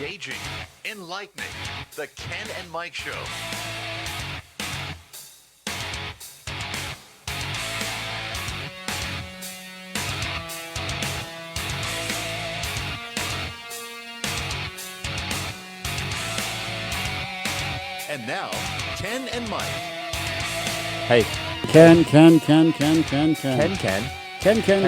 Engaging, enlightening. The Ken and Mike Show. And now, Ken and Mike. Hey, Ken. Ken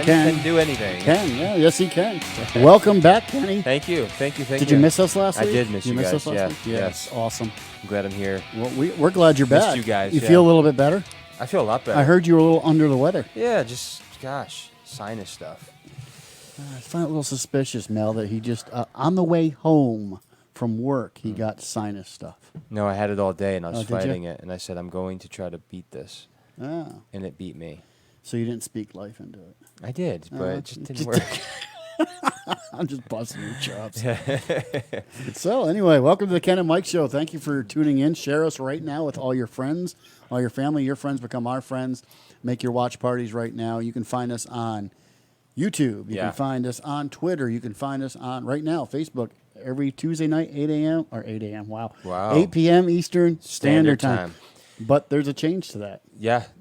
Ken. do anything. Yeah, yes he can. Welcome back, Kenny. Thank you. Did you miss us last week? I did miss you miss guys. us last Yeah, week? yes. Awesome. I'm glad I'm here. Well, we're glad you're Missed back. you guys, You yeah. feel a little bit better? I feel a lot better. I heard you were a little under the weather. Yeah, just, gosh, sinus stuff. I find it a little suspicious, Mel, that he just, on the way home from work, he got sinus stuff. No, I had it all day, and I was did you? fighting it, and I said, I'm going to try to beat this. Oh. And it beat me. So you didn't speak life into it. I did, but it just didn't just- work. I'm just busting your chops. So anyway, welcome to the Ken and Mike Show. Thank you for tuning in. Share us right now with all your friends, all your family. Your friends become our friends. Make your watch parties right now. You can find us on YouTube. You Yeah. can find us on Twitter. You can find us on, right now, Facebook. Every Tuesday night, 8 a.m. or 8 a.m. Wow. 8 p.m. Eastern Standard Time. But there's a change to that.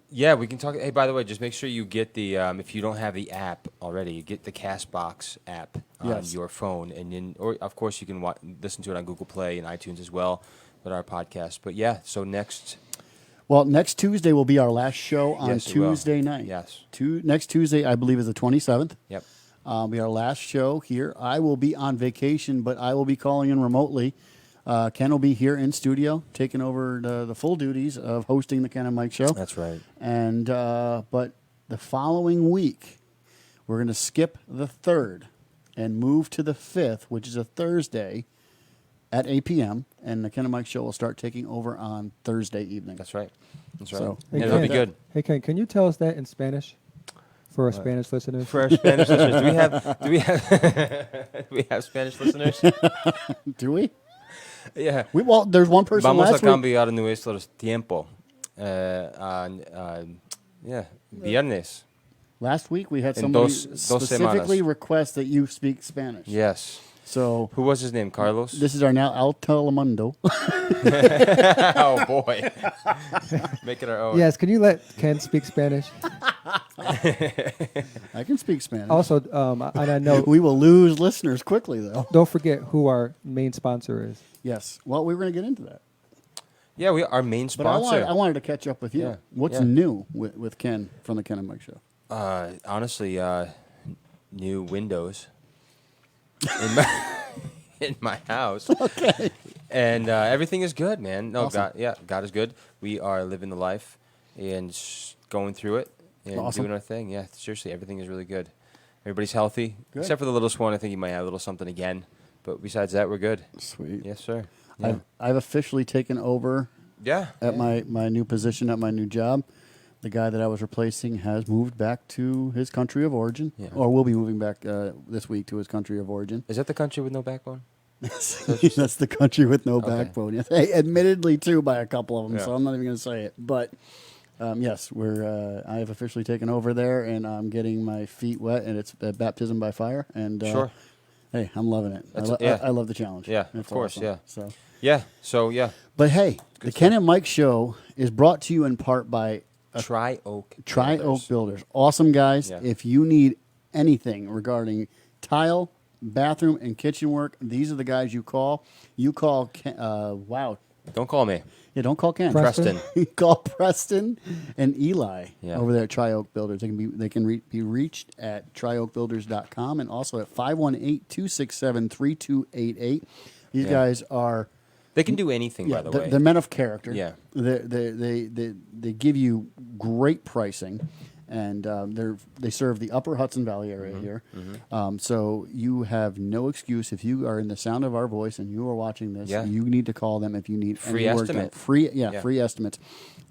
Yeah, we can talk. Hey, by the way, just make sure you get the, if you don't have the app already, you get the CastBox app on Yes. your phone. And then, or of course, you can listen to it on Google Play and iTunes as well with our podcast. But yeah, so next Tuesday will be our last show on Yes, it will. Tuesday night. Yes. Next Tuesday, I believe, is the 27th. Yep. Be our last show here. I will be on vacation, but I will be calling in remotely. Ken will be here in studio, taking over the full duties of hosting the Ken and Mike Show. That's right. And but the following week, we're going to skip the 3rd and move to the 5th, which is a Thursday at 8 p.m. And the Ken and Mike Show will start taking over on Thursday evening. That's right. That's right. So- and Hey, it'll be Ken. good. Hey, Ken, can you tell us that in Spanish for our Spanish listeners? For our Spanish listeners, do we have Spanish listeners? Do we? Yeah. Well, there's one person Vamos a last week. cambiar nuestro tiempo. Viernes. Last week we had In somebody dos specifically semanas. request that you speak Spanish. Yes. So Who was his name? Carlos? this is our now El Telemundo. Oh, boy. Make it our own. Yes, can you let Ken speak Spanish? I can speak Spanish. Also, and I know, We will lose listeners quickly, though. don't forget who our main sponsor is. Yes. Well, we were going to get into that. Yeah, our main But I sponsor. wanted to catch up with you. Yeah, What's yeah. new with Ken from the Ken and Mike Show? Honestly, new windows in my in my house. Okay. And everything is good, man. No, Awesome. God is good. We are living the life and going through it and Awesome. doing our thing. Yeah, seriously, everything is really good. Everybody's healthy, Good. except for the littlest one. I think he might have a little something again. But besides that, we're good. Sweet. Yes, sir. Yeah. I've officially taken over Yeah. at my new position at my new job. The guy that I was replacing has moved back to his country of origin, Yeah. or will be moving back this week to his country of origin. Is that the country with no backbone? That's the country with no Okay. backbone. Yes. Hey, admittedly, too, by a couple of them. Yeah. So I'm not even going to say it. But yes, I have officially taken over there, and I'm getting my feet wet, and it's baptism by fire. And Sure. hey, I'm loving it. Yeah. I love the challenge. Yeah, of It's course, awesome. yeah. So, Yeah. So, yeah. but hey, the Ken and Mike Show is brought to you in part by Tri-Oak. Tri-Oak Builders. Awesome guys. Yeah. If you need anything regarding tile, bathroom, and kitchen work, these are the guys you call. You call, wow. Don't call me. Yeah, don't call Ken. Preston. You call Preston and Eli Yeah. over there at Tri-Oak Builders. They can be reached at trioakbuilders.com and also at 518-267-3288. These Yeah. guys are They can do anything, by the way. they're men of character. Yeah. They give you great pricing, and they serve the Upper Hudson Valley area here. So you have no excuse if you are in the sound of our voice and you are watching this. Yeah. You need to call them if you need Free any work done. estimate. Free Yeah. estimates.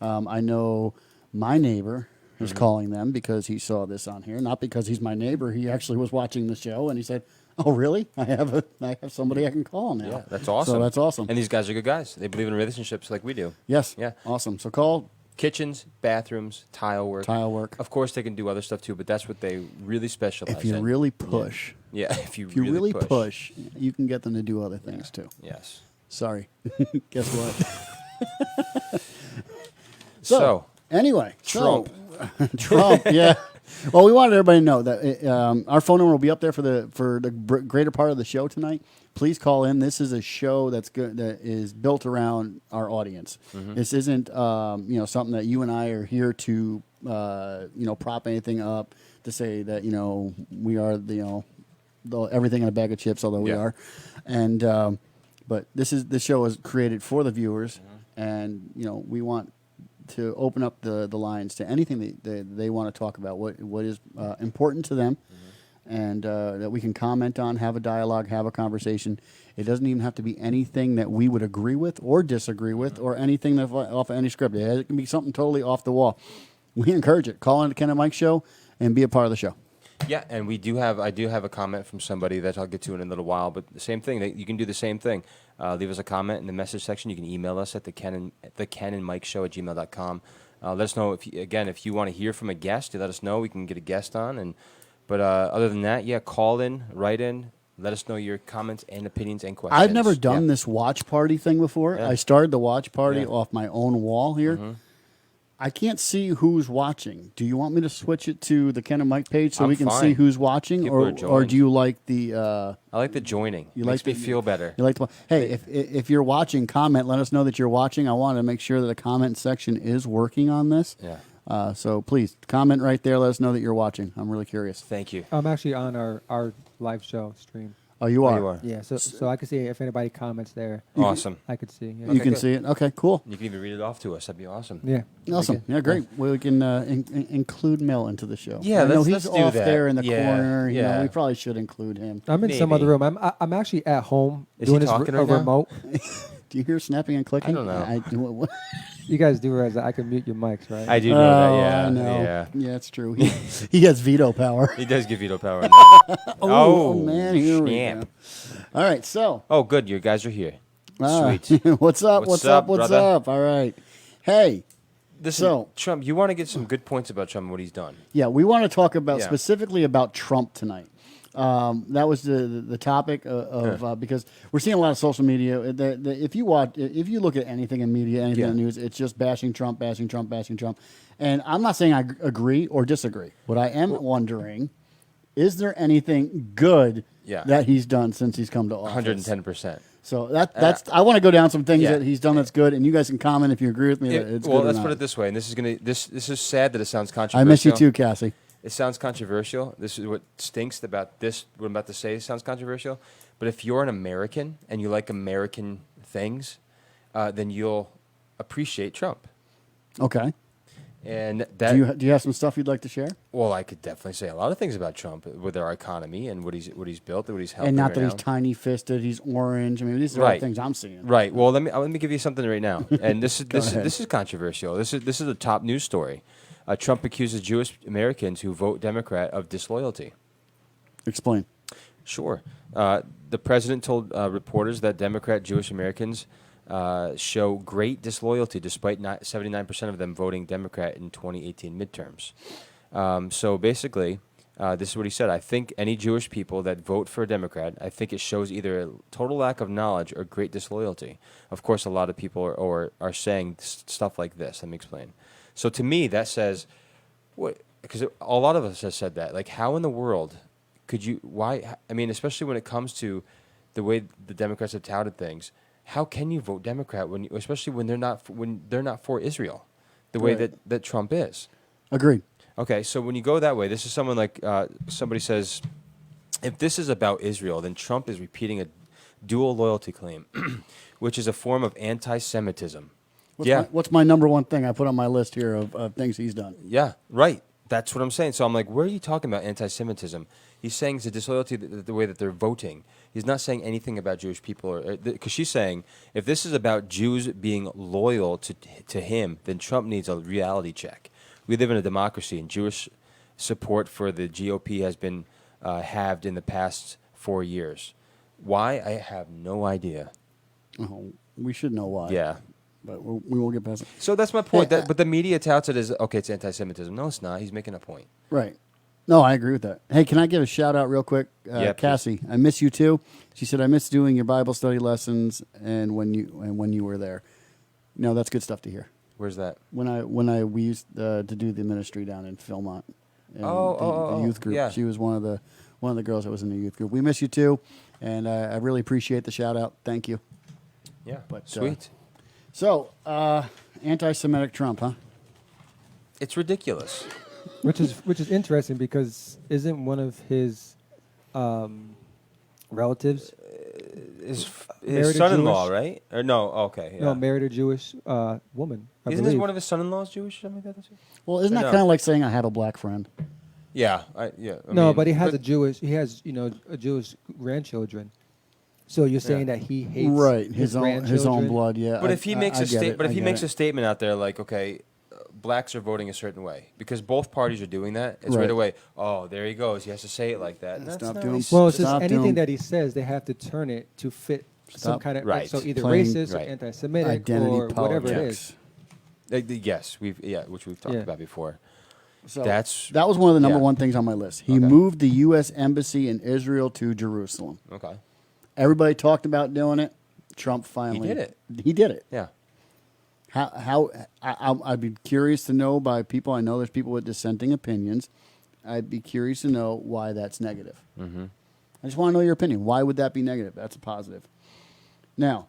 I know my neighbor is calling them because he saw this on here, not because he's my neighbor. He actually was watching the show and he said, "Oh, really? I have somebody I can call now." Yeah, that's awesome. So that's awesome. And these guys are good guys. They believe in relationships like we do. Yes. Yeah. Awesome. So call Kitchens, bathrooms, tile work. Tile work. Of course, they can do other stuff too, but that's what they really specialize If you in. really push, Yeah, if you really push, you can get them to do other things too. Yes. Sorry. Guess what? So, Anyway, Trump. Trump, yeah. Well, we wanted everybody to know that our phone number will be up there for the greater part of the show tonight. Please call in. This is a show that's good, that is built around our audience. This isn't something that you and I are here to prop anything up to say that we are everything in a bag of chips, although we Yeah. are, and but this show is created for the viewers, and we want to open up the lines to anything that they want to talk about, what is important to them, and that we can comment on, have a dialogue, have a conversation. It doesn't even have to be anything that we would agree with or disagree with, or anything that's off of any script. It can be something totally off the wall. We encourage it. Call in the Ken and Mike Show and be a part of the show. yeah, and I do have a comment from somebody that I'll get to in a little while, but the same thing, you can do the same thing. Leave us a comment in the message section. You can email us at the Ken and Mike Show at gmail.com. Let us know if you want to hear from a guest, you let us know. We can get a guest on, but other than that, yeah, call in, write in, let us know your comments and opinions and questions. I've never done Yeah. this watch party thing before. Yeah. I started the watch party Yeah. off my own wall here. I can't see who's watching. Do you want me to switch it to the Ken and Mike page so I'm we can see fine. who's watching, People or are joined. do you like the? I like the joining. You Makes like me the- feel better. You like to? Hey, if you're watching, comment. Let us know that you're watching. I want to make sure that the comment section is working on this. Yeah. So please comment right there. Let us know that you're watching. I'm really curious. Thank you. I'm actually on our live show stream. Oh, you are. You are. Yeah, so I can see if anybody comments there. Awesome. I could see. Yeah. You can good. see it. Okay, cool. You can even read it off to us. That'd be awesome. Yeah. Awesome. Okay. Yeah, great. We can include Mel into the show. Yeah, I know let's he's do off that. there in the Yeah, corner. yeah. We probably should include him. I'm in some Maybe. other room. I'm actually at home Is he doing this talking right now? remote. Do you hear snapping and clicking? I don't know. what? You guys do realize that I can mute your mics, right? I do know that. Oh, Yeah. I know. Yeah. Yeah, it's true. He has veto power. He does give veto power. In that. Oh, man, here we snap. go. All right, so Oh, good. You guys are here. Sweet. Sweet. What's up? What's up? What's brother? up? All right. Hey, Listen, So- Trump, you want to get some good points about Trump and what he's done. yeah, we want to talk about Yeah. specifically about Trump tonight. That was the topic of because we're seeing a lot of social media. If you look at anything in media, anything in the news, it's just bashing Trump, bashing Trump, bashing Trump. And I'm not saying I agree or disagree. What I am wondering, is there anything good Yeah. that he's done since he's come to office? 110%. So that's I want to go down some things Yeah. that he's done that's good, and you guys can comment if you agree with me. That it's Well, good or let's not. put it this way, and this is sad that it sounds I controversial. miss you too, Cassie. It sounds controversial. This is what stinks about this. What I'm about to say sounds controversial. But if you're an American and you like American things, then you'll appreciate Trump. Okay. And that, Do you have some stuff you'd like to share? well, I could definitely say a lot of things about Trump with our economy and what he's built and what he's helped. And not right that he's now. tiny fisted, he's orange. I mean, these are all Right. things I'm seeing. Right. Well, let me give you something right now. And this is ahead. this is controversial. This is a top news story. Trump accuses Jewish Americans who vote Democrat of disloyalty. Explain. Sure. The president told reporters that Democrat Jewish Americans show great disloyalty despite 79% of them voting Democrat in 2018 midterms. So basically, this is what he said. I think any Jewish people that vote for a Democrat, I think it shows either a total lack of knowledge or great disloyalty. Of course, a lot of people are saying stuff like this. Let me explain. So to me, that says, what? Because a lot of us have said that. Like, how in the world could you? Why? I mean, especially when it comes to the way the Democrats have touted things. How can you vote Democrat especially when they're not for Israel, the way Right. that Trump is? Agreed. Okay, so when you go that way, this is someone like somebody says, if this is about Israel, then Trump is repeating a dual loyalty claim, which is a form of anti-Semitism. What's my number one thing I put on my list here of things he's done? Yeah, right. That's what I'm saying. So I'm like, where are you talking about anti-Semitism? He's saying it's a disloyalty the way that they're voting. He's not saying anything about Jewish people, because she's saying if this is about Jews being loyal to him, then Trump needs a reality check. We live in a democracy, and Jewish support for the GOP has been halved in the past 4 years. Why? I have no idea. Oh, we should know why. Yeah. But we won't get past it. So that's my point. Hey, But the media touts it as, okay, it's anti-Semitism. No, it's not. He's making a point. Right. No, I agree with that. Hey, can I give a shout out real quick? Yeah, please. Cassie, I miss you too. She said I miss doing your Bible study lessons and when you were there. No, that's good stuff to hear. Where's that? We used to do the ministry down in Philmont. And Oh, the youth group. yeah. She was one of the girls that was in the youth group. We miss you too, and I really appreciate the shout out. Thank you. Yeah, But, sweet. So, anti-Semitic Trump, huh? It's ridiculous. Which is interesting because isn't one of his relatives His married a son-in-law, Jewish- right? Or no? Okay, yeah. married a Jewish woman? I Isn't believe. one of his son-in-laws Jewish? Or something like that? Well, isn't that No. kind of like saying I have a black friend? Yeah, I No, mean, but he has a Jewish grandchildren. So you're saying Yeah. that he hates Right, his his own grandchildren? blood. Yeah. But if he makes I get it, but if I he get makes it. a statement out there like, okay, blacks are voting a certain way because both parties are doing that, it's right Right. away. Oh, there he goes. He has to say it like that. And that's Stop not doing- he's- Well, it's just Stop anything doing- that he says, they have to turn it to fit some Stop. kind of Right. so either Playing- racist Right. or anti-Semitic identity or whatever it politics. is. Yes, which we've talked Yeah. about before. So That's- that was one of the number yeah. one things on my list. He Okay. moved the U.S. Embassy in Israel to Jerusalem. Okay. Everybody talked about doing it. Trump finally did it. He did it. Yeah. I'd be curious to know by people. I know there's people with dissenting opinions. I'd be curious to know why that's negative. Mm-hmm. I just want to know your opinion. Why would that be negative? That's a positive. Now,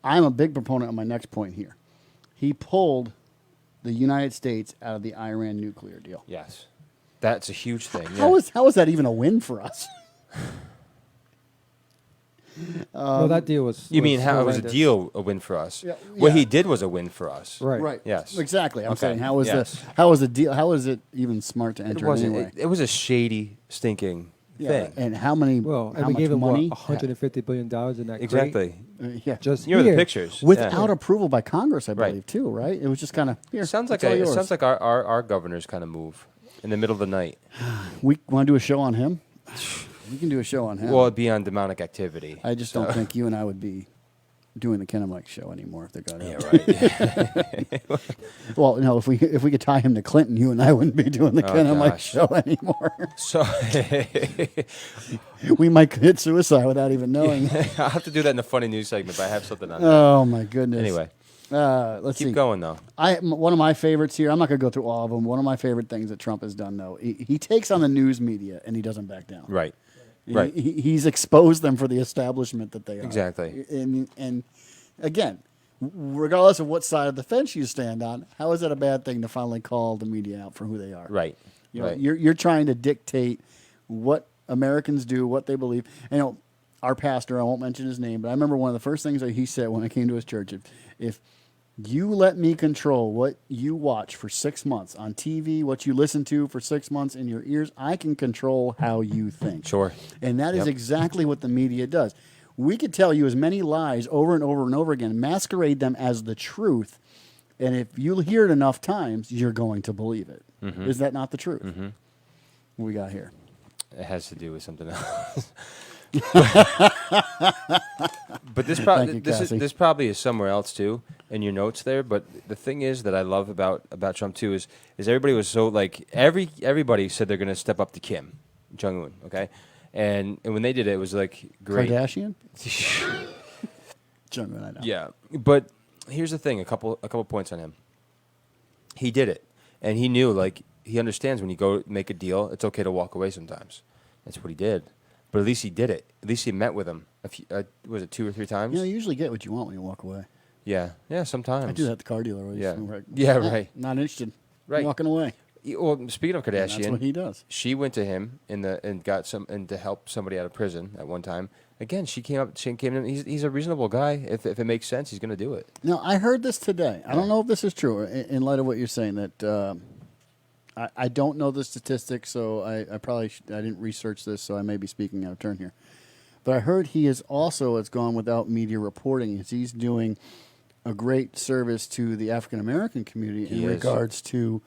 I'm a big proponent of my next point here. He pulled the United States out of the Iran nuclear deal. Yes. That's a huge thing. How is that even a win for us? Well, that deal was. You mean how it was a horrendous. deal a win for us? Yeah, What yeah. he did was a win for us. Right. Right. Yes. Exactly. I'm Okay. saying how was Yes. the deal? How is it even smart to It enter wasn't. anyway? It was a shady, stinking thing. And how many? Well, and how we much gave him money? what, $150 billion in that. Exactly. Yeah. Just You remember here. the pictures Without Yeah. approval by Congress, I Right. believe, too, right? It was just kind of here. Sounds like it's all it yours. sounds like our governor's kind of move in the middle of the night. We want to do a show on him. We can do a show on him. Well, it'd be on demonic activity. I just don't think you and I would be doing the Ken and Mike show anymore if they got Yeah, out. right. Well, no, if we could tie him to Clinton, you and I wouldn't be doing the Ken and Mike gosh. show anymore. So We might commit suicide without even knowing. I'll have to do that in the funny news segment, but I have something on that. Oh my goodness. Anyway, let's keep see. going though. One of my favorites here. I'm not going to go through all of them. One of my favorite things that Trump has done, though, he takes on the news media and he doesn't back down. Right. Right. He's exposed them for the establishment that they are. Exactly. And again, regardless of what side of the fence you stand on, how is that a bad thing to finally call the media out for who they are? Right. You know, Right. you're trying to dictate what Americans do, what they believe. And, our pastor, I won't mention his name, but I remember one of the first things that he said when I came to his church, if you let me control what you watch for 6 months on TV, what you listen to for 6 months in your ears, I can control how you think. Sure. And that is Yep. exactly what the media does. We could tell you as many lies over and over and over again, masquerade them as the truth, and if you hear it enough times, you're going to believe it. Mm-hmm. Is that not the truth? What we got here? It has to do with something else. But this Thank you, Cassie. this probably is somewhere else too in your notes there. But the thing is that I love about Trump too is everybody was so like everybody said they're going to step up to Kim Jong Un, okay, and when they did it, it was like great. Kardashian? Jung-un, I know. Yeah, but here's the thing: a couple points on him. He did it, and he knew like he understands when you go make a deal, it's okay to walk away sometimes. That's what he did. But at least he did it. At least he met with him. A few, was it 2 or 3 times? You usually get what you want when you walk away. Yeah, sometimes. I do that at the car dealer. Where Yeah. I'm like, Yeah, "Nah, right. Not interested. Right. Walking away. Well, speaking of And that's Kardashian, what he does. she went to him and got some and to help somebody out of prison at one time. Again, she came up. She came in. He's a reasonable guy. If it makes sense, he's going to do it. Now, I heard this today. I don't know if this is true in light of what you're saying. That I don't know the statistics, so I probably I didn't research this, so I may be speaking out of turn here. But I heard he is also, it's gone without media reporting, is he's doing a great service to the African American community He in is. regards to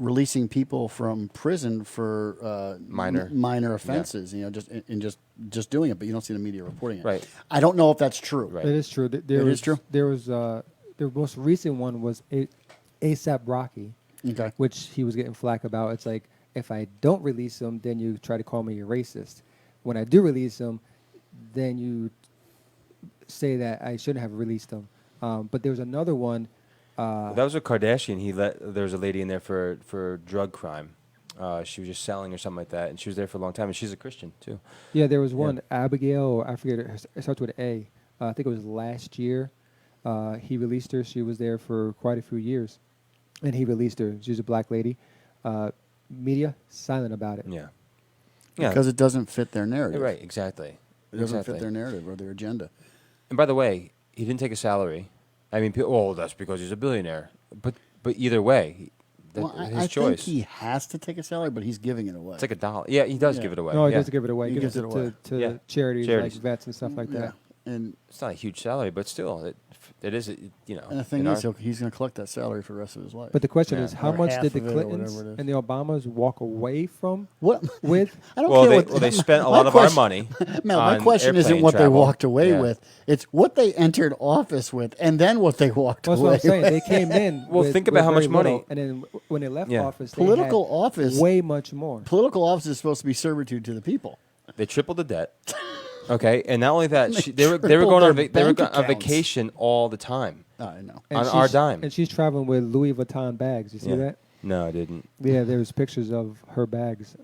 releasing people from prison for minor offenses. You know, just doing it, but you don't see the media reporting it. Right. I don't know if that's true. Right. It is true. There It was, is true? There was the most recent one was ASAP Rocky, Okay. which he was getting flack about. It's like, if I don't release him, then you try to call me a racist. When I do release him, then you say that I shouldn't have released him. But there was another one. That was a Kardashian. There was a lady in there for drug crime. She was just selling or something like that, and she was there for a long time. And she's a Christian too. Yeah, there was one, Abigail, or I forget, it starts with an A. I think it was last year. He released her. She was there for quite a few years. And he released her. She was a black lady. Media, silent about it. Yeah. Because it doesn't fit their narrative. Right. Exactly. It doesn't Exactly. fit their narrative or their agenda. And by the way, he didn't take a salary. I mean, that's because he's a billionaire. But either way, that's Well, his I choice. think he has to take a salary, but he's giving it away. It's like $1. Yeah, he does Yeah. give it away. No, he yeah. doesn't give it away. He He gives gives it it away. to Yeah. charities, Charities. like vets and stuff like yeah. that. And It's not a huge salary, but still, it is. and the thing in is, our- he's going to collect that salary for the rest of his life. But the question Yeah. is, how Or much half did the of it or Clintons whatever it is. and the Obamas walk away from what? with? I don't well, care they what they spent a my lot of our question- money. Mel, my on question isn't airplane what they travel. walked away Yeah. with; it's what they entered office with, and then what they walked That's away. what I'm saying. with. They came in. Well, with, think about with how much very little, money- and then when they left Yeah. office, Political they had office- way much more. Political office is supposed to be servitude to the people. They tripled the debt. Okay, and not only that, They they were tripled going on their they were bank on accounts. vacation all the time. I know. And on our she's- dime. And she's traveling with Louis Vuitton bags. You see Yeah. that? No, I didn't. Yeah, there's pictures of her bags,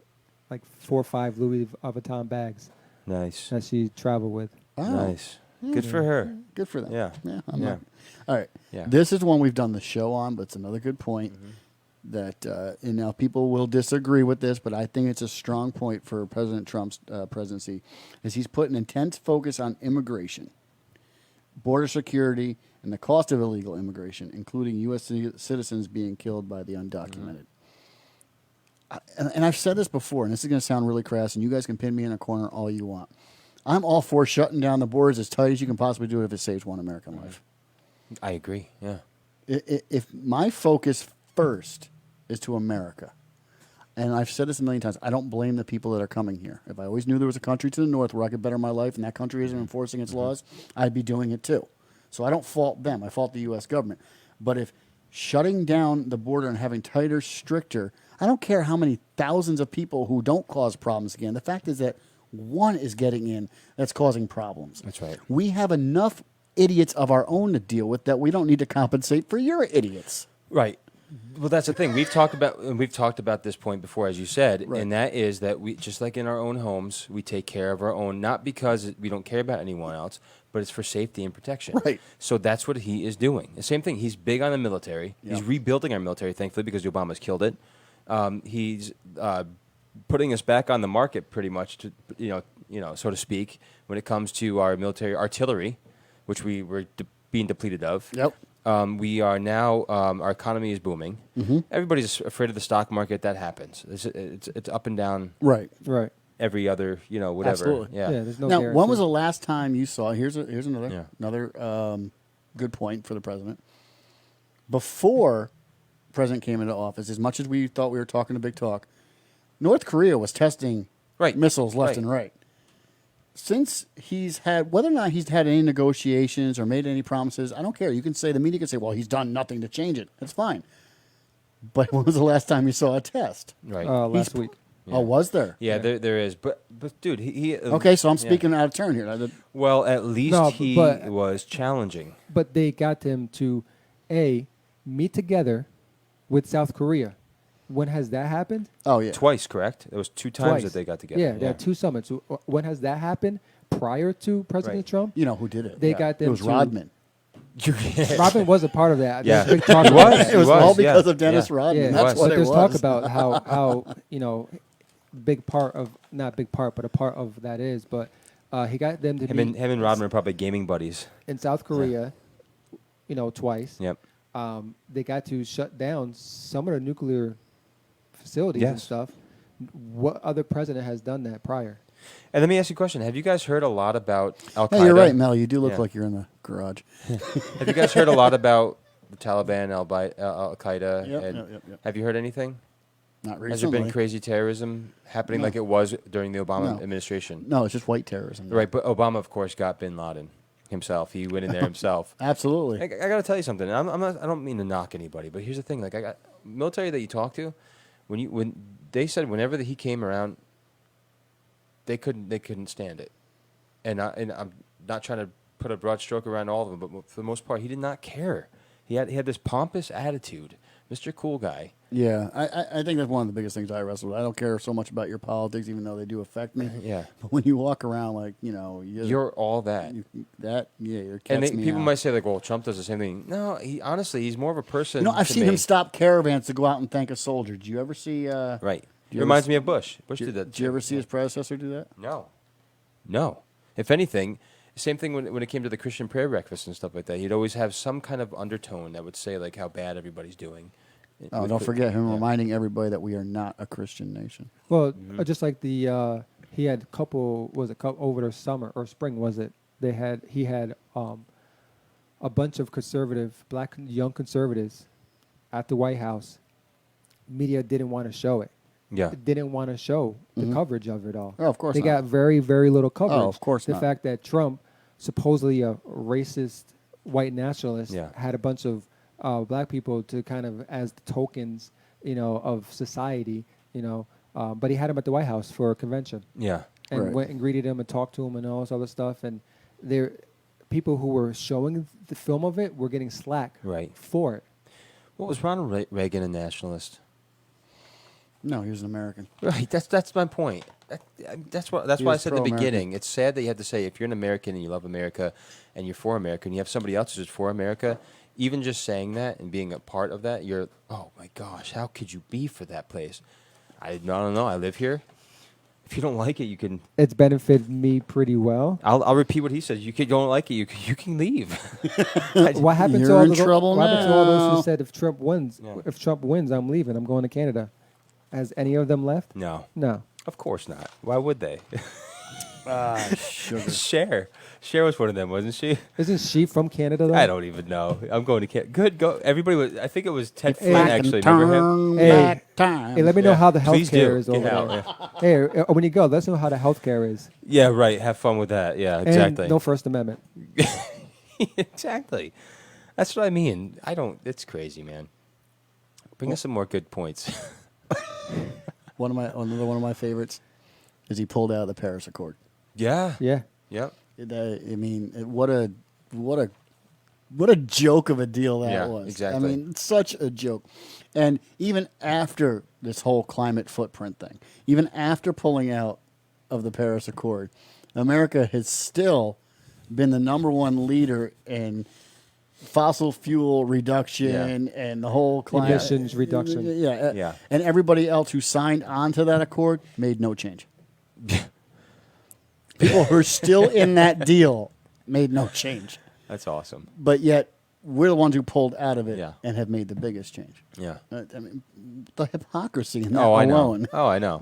like 4 or 5 Louis Vuitton bags Nice, that she traveled with. Oh, nice. Good for her. good for them. Yeah. I'm Yeah. not- All right. Yeah. This is one we've done the show on, but it's another good point. That and now people will disagree with this, but I think it's a strong point for President Trump's presidency, is he's put an intense focus on immigration, border security, and the cost of illegal immigration, including U.S. citizens being killed by the undocumented. And I've said this before, and this is going to sound really crass, and you guys can pin me in a corner all you want. I'm all for shutting down the borders as tight as you can possibly do it if it saves one American life. I agree. Yeah. If my focus first is to America, and I've said this a million times, I don't blame the people that are coming here. If I always knew there was a country to the north where I could better my life and that country isn't enforcing its laws, I'd be doing it too. So I don't fault them. I fault the U.S. government. But if shutting down the border and having tighter, stricter, I don't care how many thousands of people who don't cause problems again. The fact is that one is getting in that's causing problems. That's right. We have enough idiots of our own to deal with that we don't need to compensate for your idiots. Right. Well, that's the thing. We've talked about this point before, as you said, Right. and that is that we, just like in our own homes, we take care of our own, not because we don't care about anyone else, but it's for safety and protection. Right. So that's what he is doing. The same thing. He's big on the military. Yeah. He's rebuilding our military, thankfully, because the Obamas killed it. He's putting us back on the market, pretty much, to so to speak, when it comes to our military artillery, which we were being depleted of. Yep. We are now, our economy is booming. Mm-hmm. Everybody's afraid of the stock market. That happens. It's up and down Right. Right. every other, whatever. Absolutely. Yeah. There's no Now, guarantee. when was the last time you saw? Here's Yeah. another good point for the president. Before the president came into office, as much as we thought we were talking a big talk, North Korea was testing Right. missiles left Right. and right. Since he's had, whether or not he's had any negotiations or made any promises, I don't care. You can say, the media can say, well, he's done nothing to change it. That's fine. But when was the last time you saw a test? Right. Last He's- week. Oh, was there? yeah, there is. But dude, he Okay, so I'm yeah. speaking out of turn here. Well, at least No, he but- was challenging. But they got him to, meet together with South Korea. When has that happened? Oh, yeah. Twice, correct? There was 2 times Twice. that they got together. Yeah, there are 2 summits. When has that happened? Prior to President Right. Trump? You know who did it? They got them It was to- Rodman. Robin was a part of that. Yeah. There's big talk He about was. that. It was was, all because yeah, of Dennis yeah. Rodman. Yeah, That's was. what but it there's was. talk about how big part of, not big part, but a part of that is. But he got them to Him be and Rodman are probably gaming buddies. in South Korea, twice. Yep. They got to shut down some of the nuclear facilities and Yes. stuff. What other president has done that prior? And let me ask you a question. Have you guys heard a lot about Al Qaeda? Hey, you're right, Mel. You do look Yeah. like you're in the garage. Have you guys heard a lot about the Taliban, Al Qaeda? Yep, and yep. Have you heard anything? Not Has there recently. been crazy terrorism happening No. like it was during the Obama No. administration? No, it's just white terrorism. Right, but Obama, of course, got bin Laden. himself. He went in there himself. Absolutely. I got to tell you something. I'm not. I don't mean to knock anybody, but here's the thing. Like I got military that you talk to, when they said whenever he came around, they couldn't stand it, and I'm not trying to put a broad stroke around all of them, but for the most part, he did not care. He had this pompous attitude, Mr. Cool Guy. Yeah, I think that's one of the biggest things I wrestle with. I don't care so much about your politics, even though they do affect me. Yeah. But when you walk around like, You're all that. You're And cat's people meow. might say like, well, Trump does the same thing. No, honestly, he's more of a person. I've to seen me. him stop caravans to go out and thank a soldier. Did you ever see? Right. Did you Reminds ever, me of Bush. Bush did that. Did you ever see his predecessor do that? No. If anything, same thing when it came to the Christian prayer breakfast and stuff like that. He'd always have some kind of undertone that would say like how bad everybody's doing. Oh, don't forget him reminding everybody that we are not a Christian nation. Well, just like the he had over the summer or spring was it? He had a bunch of conservative black young conservatives at the White House. Media didn't want to show it. Yeah. Didn't want to show the coverage of it all. Oh, of course they not. got very very little coverage. Oh, of course the not. fact that Trump, supposedly a racist white nationalist, had a bunch of black people to kind of as the tokens, of society, but he had him at the White House for a convention. Yeah. And Right. went and greeted him and talked to him and all this other stuff. And there, people who were showing the film of it were getting slack for it. What was Ronald Reagan a nationalist? No, he was an American. Right. That's my point. That's why I He was said in the pro-American. beginning. It's sad that you have to say if you're an American and you love America, and you're for America, and you have somebody else who's for America. Even just saying that and being a part of that, you're, oh my gosh, how could you be for that place? I don't know. I live here. If you don't like it, you can. It's benefited me pretty well. I'll repeat what he says. You don't like it, you can leave. What happened to You're all in those? trouble What happened to all those now. who said if Trump wins, I'm leaving. I'm going to Canada. Has any of them left? No, No. of course not. Why would they? Sugar. Cher was one of them, wasn't she? Isn't she from Canada though? I don't even know. I'm going to Canada. Good, go. Everybody was. I think it was Ted Hey, Flynn Back actually. in Remember him? turn Hey. back time. Hey, let me know how the Please do. healthcare is over Get out, there. Hey, when you go, let us know how the healthcare is. Yeah, right. Have fun with that. Yeah, exactly. And no First Amendment. Exactly. That's what I mean. It's crazy, man. Bring us some more good points. Another one of my favorites is he pulled out of the Paris Accord. Yeah. Yeah. Yep. What a joke of a deal that Yeah, was. exactly. I mean, such a joke. And even after this whole climate footprint thing, even after pulling out of the Paris Accord, America has still been the number one leader in fossil fuel reduction and the whole climate Emissions reduction. Yeah. And everybody else who signed on to that accord made no change. People who are still in that deal made no change. That's awesome. But yet, we're the ones who pulled out of it Yeah. and have made the biggest change. Yeah. I mean, the hypocrisy in that Oh, I know. alone. I know.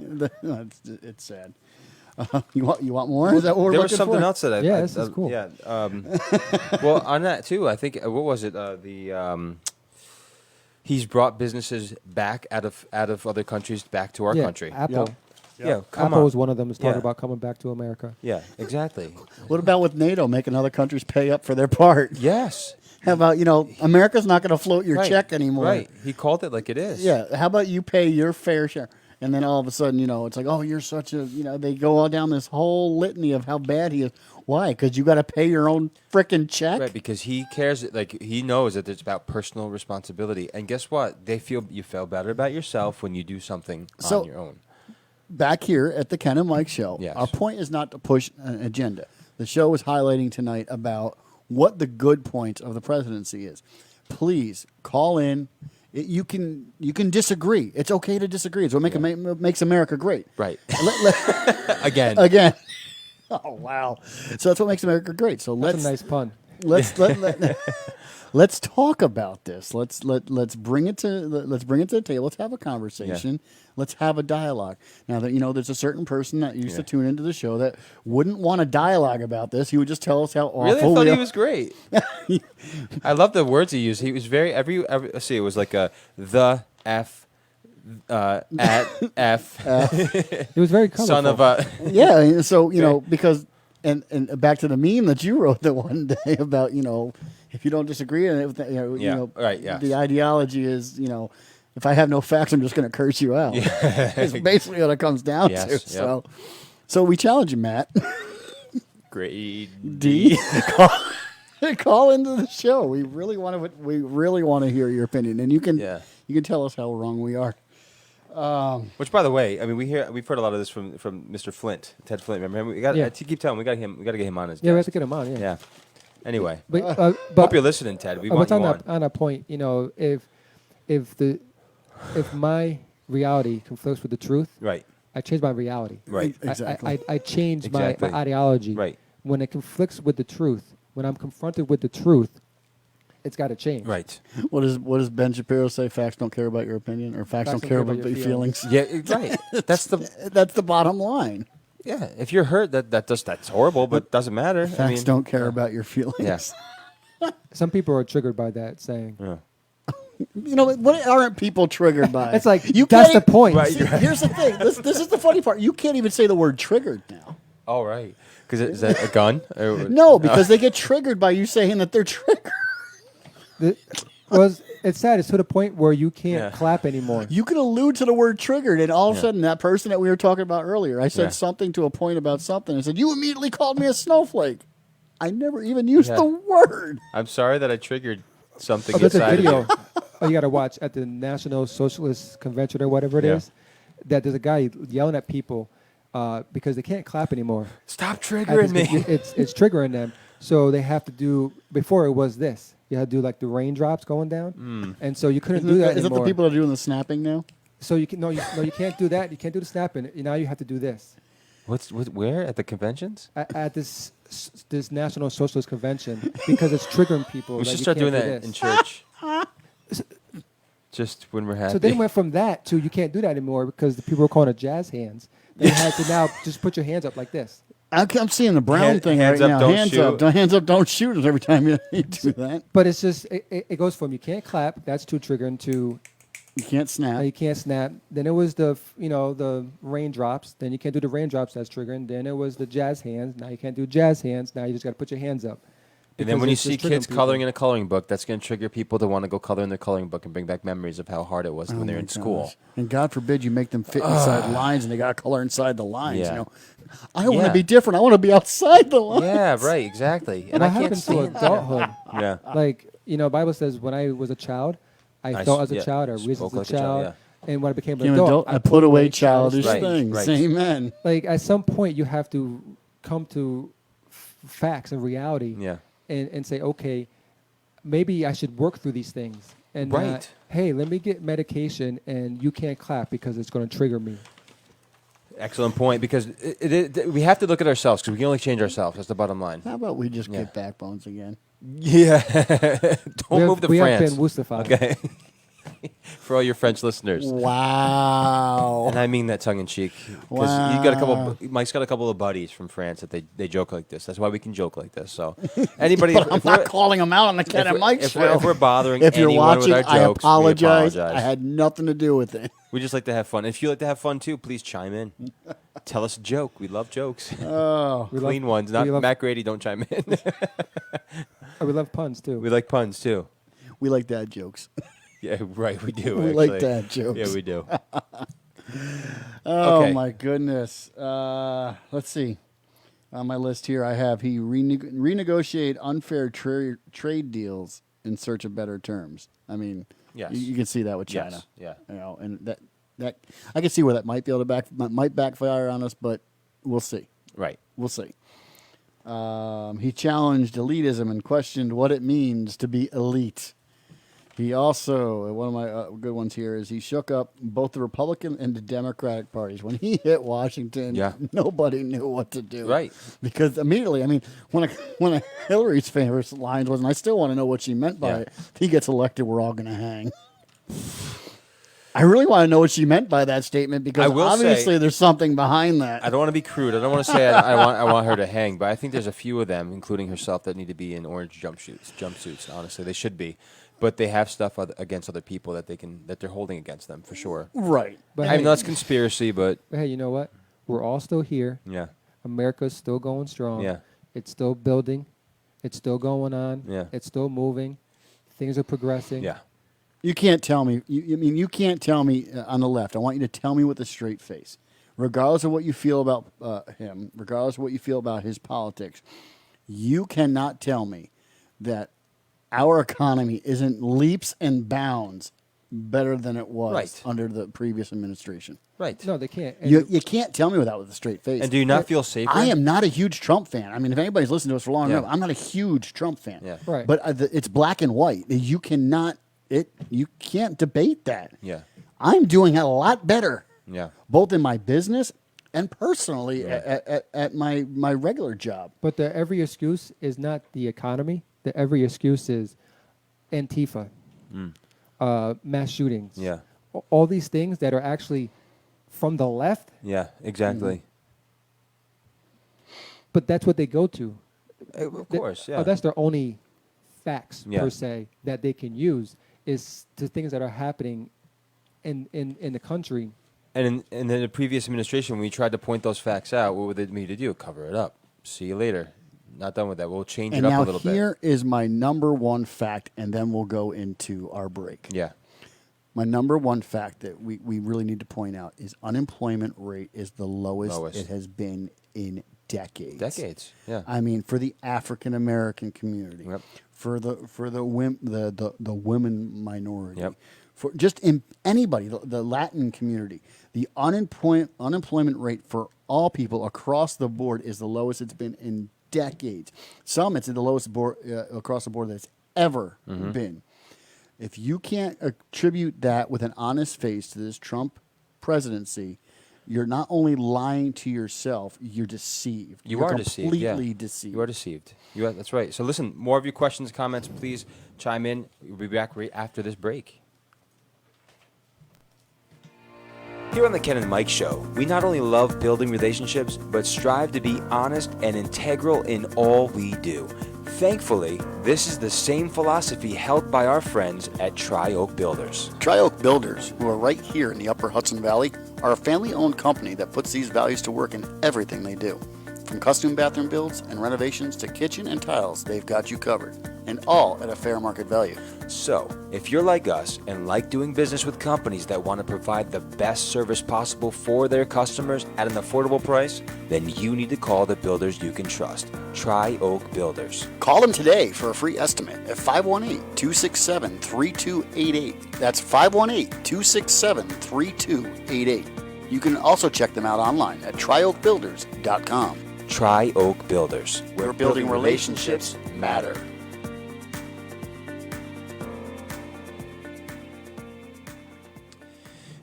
It's sad. You want more? Is that what we're There was looking something for? else that Yeah, this is cool. Yeah. Well, on that too, I think what was it? He's brought businesses back out of other countries back to our country. Apple. Yeah, come Apple on. is one of them is talking Yeah. about coming back to America. Yeah, exactly. What about with NATO making other countries pay up for their part? Yes. How about, America's not going to float your Right. check anymore. Right. He called it like it is. Yeah. How about you pay your fair share? And then all of a sudden, it's like, oh, you're such a, they go all down this whole litany of how bad he is. Why? Because you got to pay your own frickin' check? Right, because he cares, like he knows that it's about personal responsibility. And guess what? You feel better about yourself when you do something So- on your own. Back here at the Ken and Mike Show, Yes. our point is not to push an agenda. The show is highlighting tonight about what the good points of the presidency is. Please call in. You can disagree. It's okay to disagree. It's what makes America great. Right. Again. Oh wow! So that's what makes America great. So That's a nice pun. let's talk about this. Let's bring it to the table. Let's have a conversation. Let's have a dialogue. Now that there's a certain person that used to tune into the show that wouldn't want a dialogue about this. He would just tell us how awful. Really? I thought we he are. was great. I love the words he used. He was very let's see, it was like the F at F It was very colorful. son of a Yeah. So because And back to the meme that you wrote that one day about, if you don't disagree and Right, yeah. the ideology is, if I have no facts, I'm just going to curse you out. It's basically what it comes down Yes, to. yep. So we challenge you, Matt. Grade D. Call into the show. We really want to hear your opinion, and you can tell us how wrong we are. Which, by the way, I mean we've heard a lot of this from Mr. Flint, Ted Flint. Remember, we got to keep telling him we got to get him on as Yeah, we have guest. to get him on. Yeah. Anyway, But hope you're listening, Ted. We want you on. On a point, if my reality conflicts with the truth, Right. I change my reality. Right. Exactly. I change Exactly. my ideology. Right. When it conflicts with the truth, when I'm confronted with the truth, it's got to change. Right. What does Ben Shapiro say? Facts don't care about your opinion, or facts don't care about your feelings. Yeah. Right. That's the bottom line. Yeah. If you're hurt, that's horrible, but doesn't matter. Facts don't care about your feelings. Yeah. Some people are triggered by that saying. Yeah. What aren't people triggered by? It's like, you that's can't the point. See, here's the thing. This is the funny part. You can't even say the word triggered now. Oh, right. Because is that a gun? No, because they get triggered by you saying that they're triggered. It's sad. It's to the point where you can't Yeah. clap anymore. You can allude to the word triggered, and all of a sudden, that person that we were talking about earlier, I said something to a point about something, and said, you immediately called me a snowflake. I never even used the word. I'm sorry that I triggered something There's a inside of video. you. You got to watch at the National Socialist Convention or whatever it Yeah. is. That there's a guy yelling at people because they can't clap anymore. Stop triggering me. It's triggering them. So they have to do. Before it was this. You had to do like the raindrops going down, and so you couldn't do that Is it anymore. the people that are doing the snapping now? So you can't do that. You can't do the snapping. Now you have to do this. Where? At the conventions? At this National Socialist Convention because it's triggering people. We that should you start can't doing do that this. in church. Just when we're happy. So they went from that to you can't do that anymore because the people were calling it jazz hands. They had to now just put your hands up like this. I'm seeing the Brown thing hands right up, now. don't Hands shoot. up, hands up, don't shoot every time you do that. But it's just it goes from you can't clap, that's too triggering, to You can't snap. you can't snap. Then it was the raindrops. Then you can't do the raindrops, that's triggering. Then it was the jazz hands. Now you can't do jazz hands. Now you just got to put your hands up. And then Because when you it's see just triggering kids people. coloring in a coloring book, that's going to trigger people to want to go color in the coloring book and bring back memories of how hard it was when they're in school. Gosh. And God forbid you make them fit inside lines and they got to color inside the lines. Yeah. I want to Yeah. be different. I want to be outside the lines. Yeah, right, exactly. And What I can't happened to stand that. adulthood? Yeah. Like, Bible says when I was a child, I thought as a child, I reasoned spoke as a like a child, child. And when I became Became an an adult, adult, I put away childish Right, things. right. Amen. Like, at some point, you have to come to facts and reality Yeah. and say, okay, maybe I should work through these things. And Right. not, hey, let me get medication and you can't clap because it's going to trigger me. Excellent point, because we have to look at ourselves because we can only change ourselves. That's the bottom line. How about we just Yeah. get backbones again? Yeah. Don't move to we France. have been wussified. Okay. For all your French listeners. Wow. And I mean that tongue in cheek. Because Mike's got a couple of buddies from France that they joke like this. That's why we can joke like this. So anybody, But I'm not calling them out on the Ken and Mike if show. we're bothering If you're anyone watching, with our jokes, I apologize. we apologize. I had nothing to do with it. We just like to have fun. If you like to have fun too, please chime in. Tell us a joke. We love jokes. Oh, We Clean love- ones. Not we love- Matt Grady, don't chime in. We love puns, too. We like puns too. we like dad jokes. Yeah, right. We do. We actually. like dad jokes. Yeah, we do. Oh Okay. my goodness. Let's see. On my list here, I have he renegotiate unfair trade deals in search of better terms. I mean, Yes. you can see that with China. Yes. Yeah. And that I can see where that might be able to might backfire on us, but we'll see. Right. We'll see. He challenged elitism and questioned what it means to be elite. He also, one of my good ones here is he shook up both the Republican and the Democratic parties. When he hit Washington, Yeah. nobody knew what to do. Right. Because immediately, I mean, when Hillary's favorite line was, and I still want to know what she meant by Yeah. it, if he gets elected, we're all going to hang. I really want to know what she meant by that statement because I will obviously say- there's something behind that. I don't want to be crude. I don't want to say I want her to hang, but I think there's a few of them, including herself, that need to be in orange jumpsuits. Honestly, they should be, but they have stuff against other people that they're holding against them for sure. Right. But I hey, know it's conspiracy, but hey, you know what? We're all still here. yeah, America's still going strong. Yeah. It's still building. It's still going on. Yeah. It's still moving. Things are progressing. Yeah. You can't tell me. You can't tell me on the left. I want you to tell me with a straight face, regardless of what you feel about him, regardless of what you feel about his politics. You cannot tell me that our economy isn't leaps and bounds better than it was Right. under the previous administration. Right. No, they can't. And You can't tell me without with a straight face. And do you not feel safer? I am not a huge Trump fan. I mean, if anybody's listened to us for long Yeah. enough, I'm not a huge Trump fan. Yeah. Right. But it's black and white. You cannot. You can't debate that. Yeah. I'm doing a lot better, Yeah. both in my business and personally at my regular job. But the every excuse is not the economy. The every excuse is Antifa, mass shootings. Yeah. All these things that are actually from the left, Yeah. Exactly. but that's what they go to. Of course. Yeah. That's their only facts, Yeah. per se, that they can use is the things that are happening in the country. And in the previous administration, when we tried to point those facts out, what would they me to do? Cover it up. See you later. Not done with that. We'll change And it up now a little here is my number one fact, and then we'll go into our break. bit. Yeah. My number one fact that we really need to point out is unemployment rate is the lowest Lowest. it has been in decades. Decades. Yeah. I mean, for the African American community, Yep. for the women minority, Yep. for just in anybody, the Latin community, the unemployment rate for all people across the board is the lowest it's been in decades. Some it's the lowest across the board that it's ever been. If you can't attribute that with an honest face to this Trump presidency, you're not only lying to yourself, you're deceived. You You're are deceived. Yeah. completely deceived. You are deceived. That's right. So listen, more of your questions, comments, please chime in. We'll be back right after this break. Here on the Ken and Mike Show, we not only love building relationships, but strive to be honest and integral in all we do. Thankfully, this is the same philosophy held by our friends at Tri-Oak Builders. Tri-Oak Builders, who are right here in the Upper Hudson Valley, are a family-owned company that puts these values to work in everything they do. From custom bathroom builds and renovations to kitchen and tiles, they've got you covered, and all at a fair market value. So, if you're like us and like doing business with companies that want to provide the best service possible for their customers at an affordable price, then you need to call the builders you can trust. Tri-Oak Builders. Call them today for a free estimate at 518-267-3288. That's 518-267-3288. You can also check them out online at trioakbuilders.com. Tri-Oak Builders. Where building relationships matter.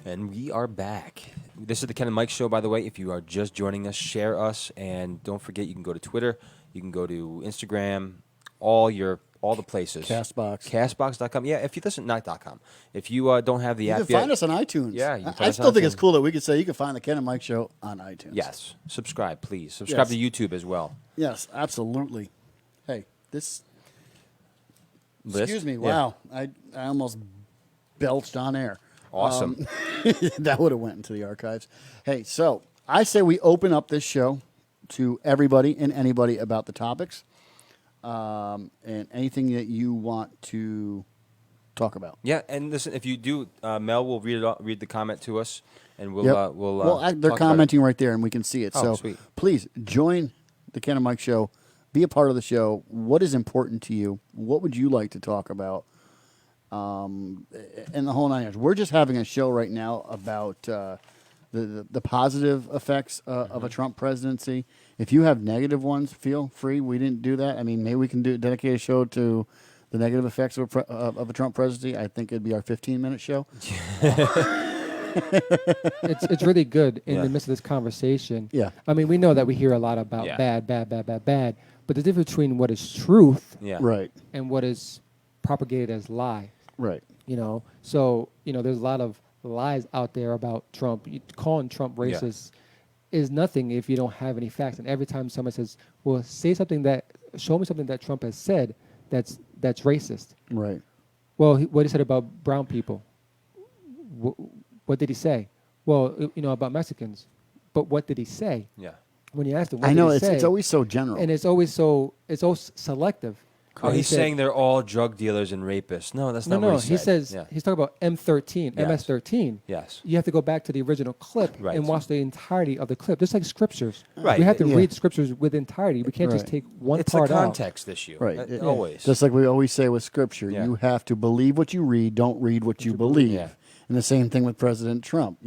And we are back. This is the Ken and Mike Show, by the way. If you are just joining us, share us. And don't forget, you can go to Twitter. You can go to Instagram. All the places. Castbox. Castbox.com. Yeah, if you listen, not .com. If you don't have the You app can yet. find us on iTunes. Yeah, you can find I us still on think it's iTunes. cool that we could say you can find the Ken and Mike Show on iTunes. Yes. Subscribe, please. Subscribe Yes. to YouTube as well. Yes, absolutely. Hey, this. List? Excuse me. Yeah. Wow, I almost belched on air. Awesome. That would have went into the archives. Hey, so I say we open up this show to everybody and anybody about the topics, and anything that you want to talk about. Yeah, and listen, if you do, Mel will read the comment to us, and we'll Yep. we'll. Well, they're talk about it. commenting right there, and we can see it. Oh, so sweet. please join the Ken and Mike Show. Be a part of the show. What is important to you? What would you like to talk about? And the whole 9 yards. We're just having a show right now about the positive effects of a Trump presidency. If you have negative ones, feel free. We didn't do that. I mean, maybe we can dedicate a show to the negative effects of a Trump presidency. I think it'd be our 15-minute show. It's really good in Yeah. the midst of this conversation. Yeah. I mean, we know that we hear a lot about Yeah. bad, but the difference between what is truth Yeah. Right. and what is propagated as lie, Right. So, there's a lot of lies out there about Trump. Calling Trump Yeah. racist is nothing if you don't have any facts. And every time someone says, well, show me something that Trump has said that's racist. Right. Well, what he said about brown people. What did he say? Well, about Mexicans. But what did he say? Yeah. when you ask him, what I did know he it's say? always so general. And it's always so selective. Oh, He he's said- saying they're all drug dealers and rapists. No, that's not no. what He says Yeah. he's talking about M13, Yes. MS13. Yes. You have to go back to the original clip Right. and watch the entirety of the clip, just like scriptures. Right. We have to Yeah. read scriptures with entirety. We can't just Right. take one It's a part out. context issue. Right. Always. Just like we always say with Scripture, Yeah. you have to believe what you read. Don't read what you believe. Yeah. And the same thing with President Trump.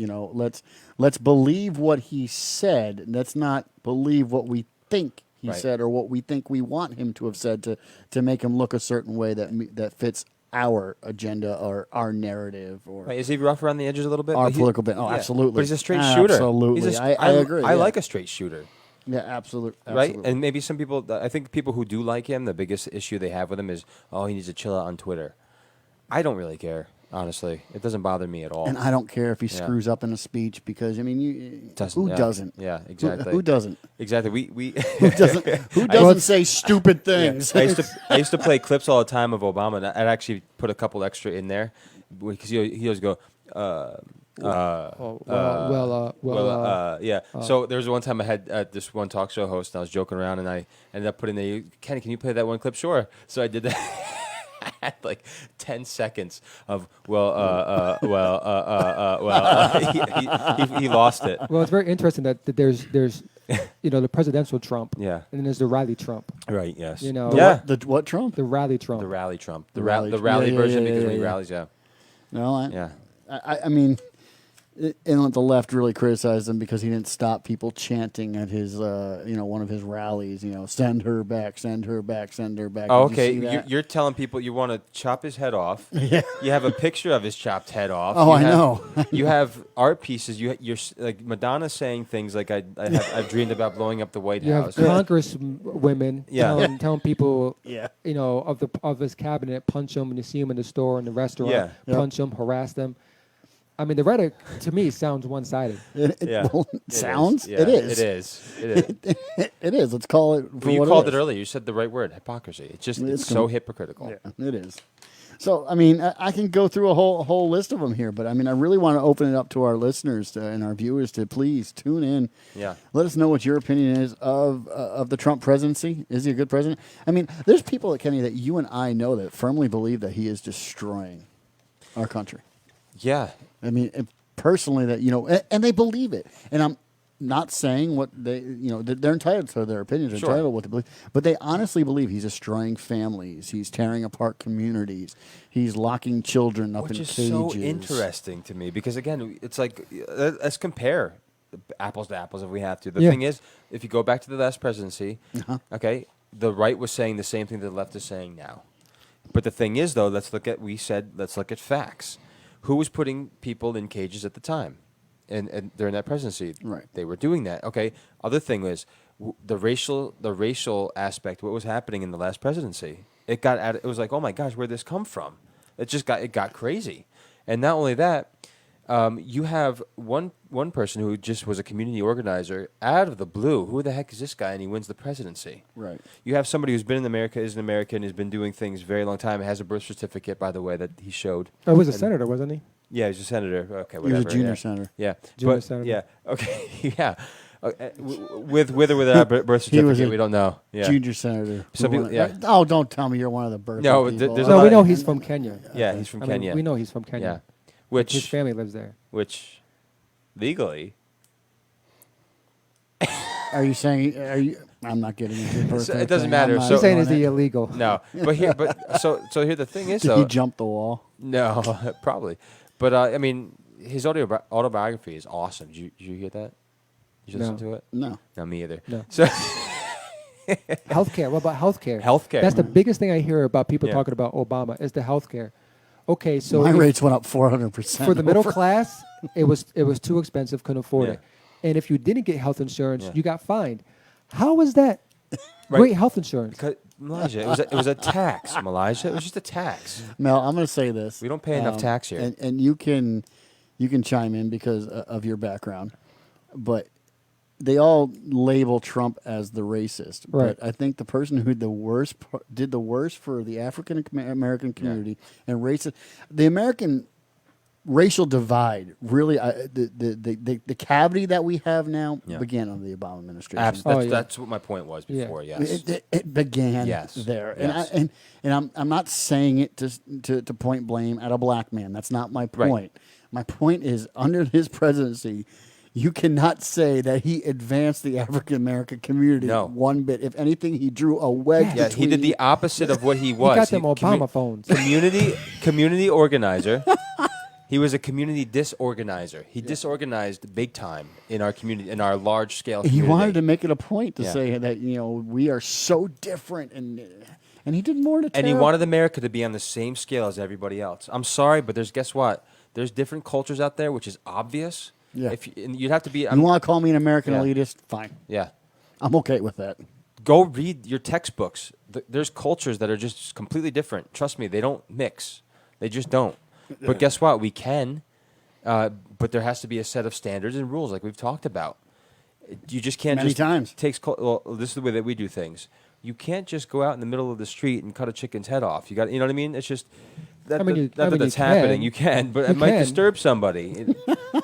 Let's believe what he said. Let's not believe what we think he Right. said or what we think we want him to have said to make him look a certain way that fits our agenda or our narrative or Right, is he rough around the edges a little bit? our But he- political bit. Oh, yeah. absolutely. But he's a straight shooter. Absolutely. He's a I agree. I yeah. like a straight shooter. Yeah, absolutely. Right? And maybe some people, I think people who do like him, the biggest issue they have with him is, oh, he needs to chill out on Twitter. I don't really care, honestly. It doesn't bother me at all. And I don't care if he Yeah. screws up in a speech because who yeah. doesn't? Yeah, exactly. Who doesn't? Exactly. We Who doesn't? Who doesn't say stupid things? I used to play clips all the time of Obama, and I'd actually put a couple extra in there because he always go, yeah. So there was one time I had this one talk show host, and I was joking around, and I ended up putting the Kenny, can you play that one clip? Sure. So I did that. I had like 10 seconds of he lost it. Well, it's very interesting that there's the presidential Trump, Yeah. and then there's the rally Trump, Right. Yes. Yeah. The what Trump? the rally Trump. The rally Trump. The rally- rally yeah, version yeah, because yeah, when he yeah. rallies, yeah. No, Yeah. I mean, and the left really criticized him because he didn't stop people chanting at his, one of his rallies. Send her back, send her back, send her back. Oh, Did you okay. see that? You're telling people you want to chop his head off. Yeah. You have a picture of his chopped head off. Oh, You I have- know. You have art pieces. You're like Madonna saying things like I've dreamed about blowing up the White You have House. Congress women Yeah. telling people, Yeah. of his cabinet, punch them when you see him in the store, in the restaurant, Yeah. Yep. punch them, harass them. I mean, the rhetoric to me sounds one-sided. Yeah. Well, It is. sounds. Yeah, It is. It is. It is. It is. Let's call it. For Well, you what called it it is. earlier. You said the right word, hypocrisy. It's It's so hypocritical. Yeah, it is. So, I mean, I can go through a whole list of them here, but I mean, I really want to open it up to our listeners and our viewers to please tune in. Yeah. Let us know what your opinion is of the Trump presidency. Is he a good president? I mean, there's people, Kenny, that you and I know that firmly believe that he is destroying our country. Yeah. I mean, personally, that and they believe it. And I'm not saying what they're entitled to their opinions, they're Sure. entitled to what they believe, but they honestly believe he's destroying families, he's tearing apart communities, he's locking children up Which in is cages. so interesting to me because, again, it's like, let's compare apples to apples if we have to. The Yeah. thing is, if you go back to the last presidency, okay, the right was saying the same thing that the left is saying now. But the thing is, though, let's look at facts. Who was putting people in cages at the time and during that presidency? Right. They were doing that. Okay. Other thing was the racial aspect, what was happening in the last presidency. It was like, oh my gosh, where'd this come from? It got crazy. And not only that, you have one person who just was a community organizer out of the blue. Who the heck is this guy? And he wins the presidency. Right. You have somebody who's been in America, is an American, has been doing things a very long time, has a birth certificate, by the way, that he showed. Oh, he was a senator, wasn't he? Yeah, he's a senator. Okay, He whatever. was a junior yeah. senator. Yeah, Junior but- senator. Yeah. Okay. Yeah. With or without birth He was certificate, a we don't know. Yeah. Junior senator. Some Who people- won it, yeah. right? Oh, don't tell me you're one of the birthday No, people. there's a No, lot we of- know he's from Kenya. Yeah, he's from I mean, Kenya. we know he's from Kenya. Yeah. His Which family lives there. legally. Are you saying? I'm not getting into the birthday. it doesn't thing. matter. I'm not So- He's saying doing is he it. illegal? No, so here the thing is Did though. he jump the wall? No, probably. But I mean, his autobiography is awesome. Did you hear that? Did you listen No. to it? No. No, me either. No. So Healthcare. What about healthcare? Healthcare. That's the biggest thing I hear about people Yeah. talking about Obama is the healthcare. Okay, so My if- rates went up 400%. for the middle class, it was too expensive, couldn't afford Yeah. it. And if you didn't get health insurance, Yeah. you got fined. How was that Right. great health insurance? because Malaysia, it was a tax. Malaysia, it was just a tax. Mel, I'm going to say this. We don't pay enough tax here. And you can chime in because of your background, but they all label Trump as the racist. Right. But I think the person who did the worst for the African American community and racist, the American racial divide really, the cavity that we have now Yeah. began under the Obama administration. Absolutely. yeah. That's what my point was Yeah. before. Yes. It began Yes. there, Yes. and I'm not saying it to point blame at a black man. That's not my Right. point. My point is, under his presidency, you cannot say that he advanced the African American community No. one bit. If anything, he drew a wedge Yeah, between. he did the opposite of what he was. He got them Obama phones. Community organizer. He was a community disorganizer. He disorganized big time in our community, in our large scale He community. wanted to make it a point to Yeah. say that we are so different, and he did more to. And he tear wanted America to be on the same scale as everybody else. I'm sorry, but guess what? There's different cultures out there, which is obvious. Yeah. And you'd have to be. You want to call me an American Yeah. elitist? Fine, Yeah. I'm okay with that. Go read your textbooks. There's cultures that are just completely different. Trust me, they don't mix. They just don't. But guess what? We can. But there has to be a set of standards and rules, like we've talked about. You just can't. Many just times. Well, this is the way that we do things. You can't just go out in the middle of the street and cut a chicken's head off. You got, you know what I mean? It's just not that that's happening. You can, but it might can. disturb somebody.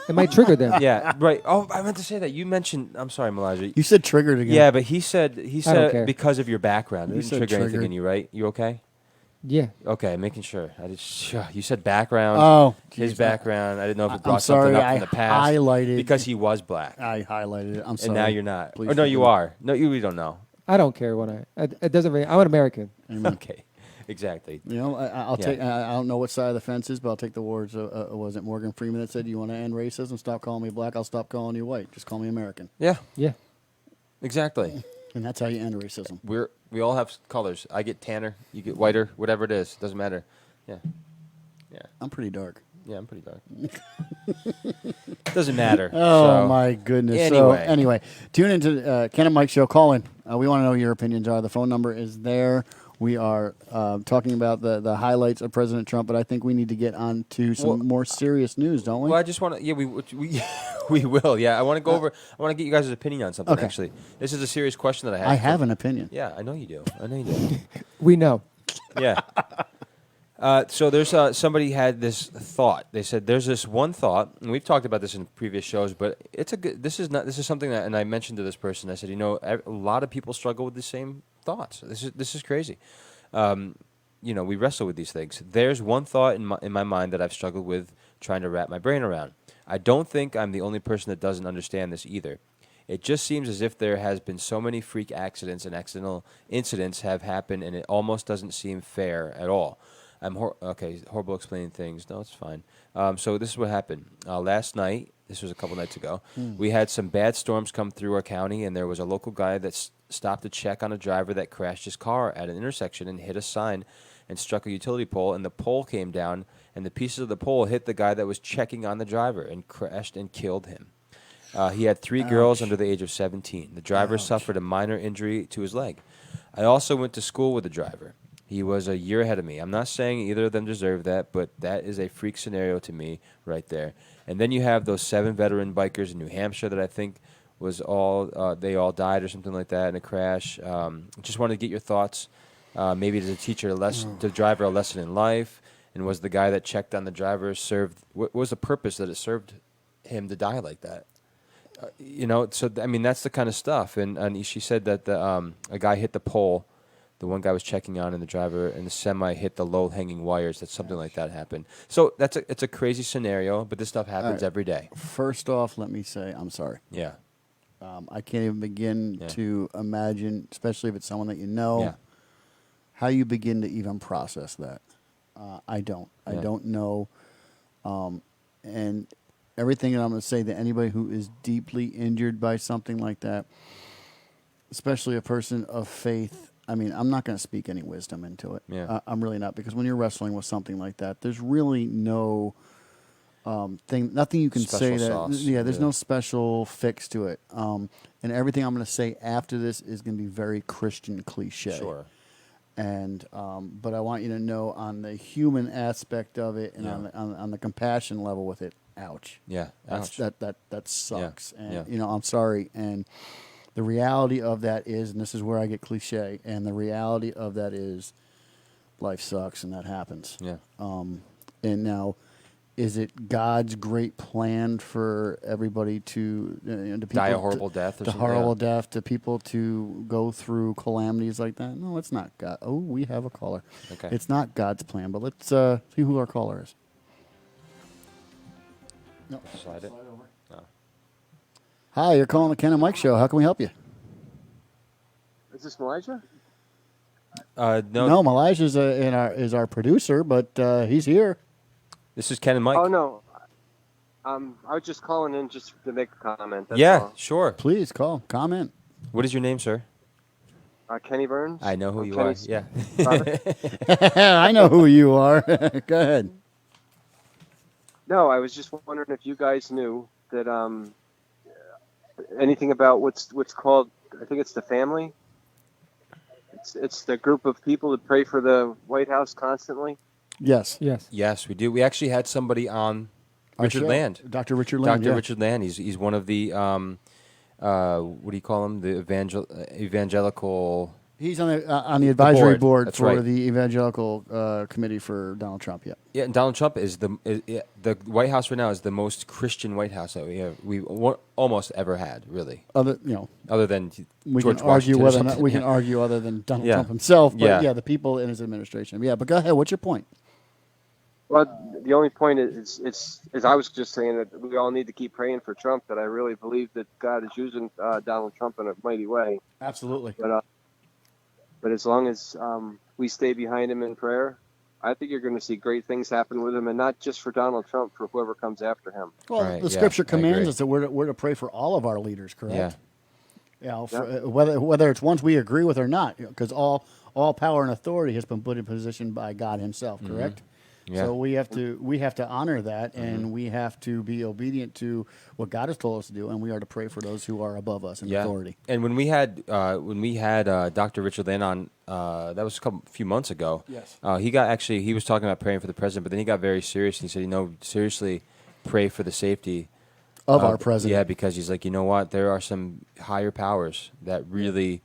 It might trigger them. Yeah, right. Oh, I meant to say that. You mentioned. I'm sorry, Malaja. You said triggered again. Yeah, but he said care. because of your background. It You didn't said trigger anything triggered. in you, right? You okay? Yeah. Okay, making sure. You said background. Oh, his geez, background. I didn't know if it I'm brought sorry, something up I from the past. highlighted- because he was black, I highlighted it. I'm sorry. and now you're not. Please Or no, forgive you me. are. No, we don't know. I don't care what it doesn't really. I'm an American. Amen. Okay, exactly. You know, I'll Yeah. take. I don't know what side of the fence is, but I'll take the words. Was it Morgan Freeman that said, "You want to end racism? Stop calling me black. I'll stop calling you white. Just call me American." Yeah, Yeah. exactly. And that's how you end racism. We all have colors. I get tanner. You get whiter. Whatever it is, doesn't matter. Yeah, I'm pretty dark. yeah. I'm pretty dark. Doesn't matter. Oh So, my goodness. Anyway. So anyway, tune into Ken and Mike show. Call in. We want to know what your opinions are. The phone number is there. We are talking about the highlights of President Trump, but I think we need to get on to some Well, more serious news, don't we? Well, I just want to. Yeah, we we will. Yeah, I want to go over. I want to get you guys' opinion on something. Okay. Actually, this is a serious question that I have. I have an opinion. Yeah, I know you do. I know you do. We know. Yeah. So there's somebody had this thought. They said there's this one thought, and we've talked about this in previous shows, but it's a good. This is something that, and I mentioned to this person. I said, a lot of people struggle with the same thoughts. This is crazy. We wrestle with these things. There's one thought in my mind that I've struggled with trying to wrap my brain around. I don't think I'm the only person that doesn't understand this either. It just seems as if there has been so many freak accidents and accidental incidents have happened, and it almost doesn't seem fair at all. I'm horrible explaining things. No, it's fine. So this is what happened. Last night, this was a couple nights ago, we had some bad storms come through our county, and there was a local guy that stopped to check on a driver that crashed his car at an intersection and hit a sign and struck a utility pole, and the pole came down, and the pieces of the pole hit the guy that was checking on the driver and crashed and killed him. He had 3 girls under the age of 17. The driver suffered a minor injury to his leg. I also went to school with the driver. He was a year ahead of me. I'm not saying either of them deserve that, but that is a freak scenario to me right there. And then you have those 7 veteran bikers in New Hampshire that I think was they all died or something like that in a crash. Just wanted to get your thoughts. Maybe as a teacher, the driver a lesson in life. And was the guy that checked on the driver what was the purpose that it served him to die like that? So I mean that's the kind of stuff. And she said that a guy hit the pole. The one guy was checking on, and the driver and the semi hit the low-hanging wires. That something like that happened. So it's a crazy scenario, but this stuff happens every day. First off, let me say I'm sorry. Yeah. I can't even begin to imagine, especially if it's someone that you know, Yeah. how you begin to even process that. I don't. I Yeah. don't know. And everything that I'm going to say to anybody who is deeply injured by something like that, especially a person of faith, I mean, I'm not going to speak any wisdom into it. Yeah. I'm really not, because when you're wrestling with something like that, there's really no nothing you can say Special that. sauce. Yeah, there's Yeah. no special fix to it. And everything I'm going to say after this is going to be very Christian cliche. Sure. And but I want you to know, on the human aspect of it, and Yeah. on the compassion level with it, ouch. Yeah. That's, Ouch. that sucks. Yeah. And I'm sorry. And the reality of that is, and this is where I get cliche, and the reality of that is life sucks and that happens. Yeah. And now is it God's great plan for everybody to to people Die a horrible death or to something, horrible yeah. death, to people to go through calamities like that? No, it's not God. Oh, we have a caller. Okay. It's not God's plan, but let's see who our caller is. No. Slide it. No. Hi, you're calling the Ken and Mike Show. How can we help you? Is this Elijah? No, No, Elijah is our producer, but he's here. this is Ken and Mike. Oh no. I was just calling in just to make a comment. That's Yeah, all. sure. Please call, comment. What is your name, sir? Kenny Burns. I know who I'm you Kenny's are. Yeah. brother. I know who you are. Go ahead. No, I was just wondering if you guys knew that anything about what's called. I think it's the family. It's the group of people that pray for the White House constantly. Yes. Yes. Yes, we do. We actually had somebody on, Our Richard show. Land. Dr. Richard Land. Dr. Yeah. Richard Land. He's one of the what do you call him? The evangelical. He's on the advisory board. board That's for right. the evangelical committee for Donald Trump. Yeah. Yeah, and Donald Trump is the White House right now is the most Christian White House that we almost ever had, really, Other other than we George can argue Washington or whether or not something. we can Yeah. argue other than Donald Yeah. Trump himself, but Yeah. the people in his administration. Yeah, but go ahead. What's your point? Well, the only point is I was just saying that we all need to keep praying for Trump. That I really believe that God is using Donald Trump in a mighty way. Absolutely. But as long as we stay behind him in prayer, I think you're going to see great things happen with him, and not just for Donald Trump, for whoever comes after him. Well, Right, the yeah, scripture I commands agree. us that we're to pray for all of our leaders, correct? Yeah. Whether it's ones we agree with or not, because all power and authority has been put in position by God Himself, correct? Yeah. So we have to honor that, and we have to be obedient to what God has told us to do, and we are to pray for those who are above us in authority. And when we had Dr. Richard Land on, that was a few months ago. Yes. He was talking about praying for the president, but then he got very serious and he said, seriously, pray for the safety Of our president. Yeah, because he's like, you know what? There are some higher powers that really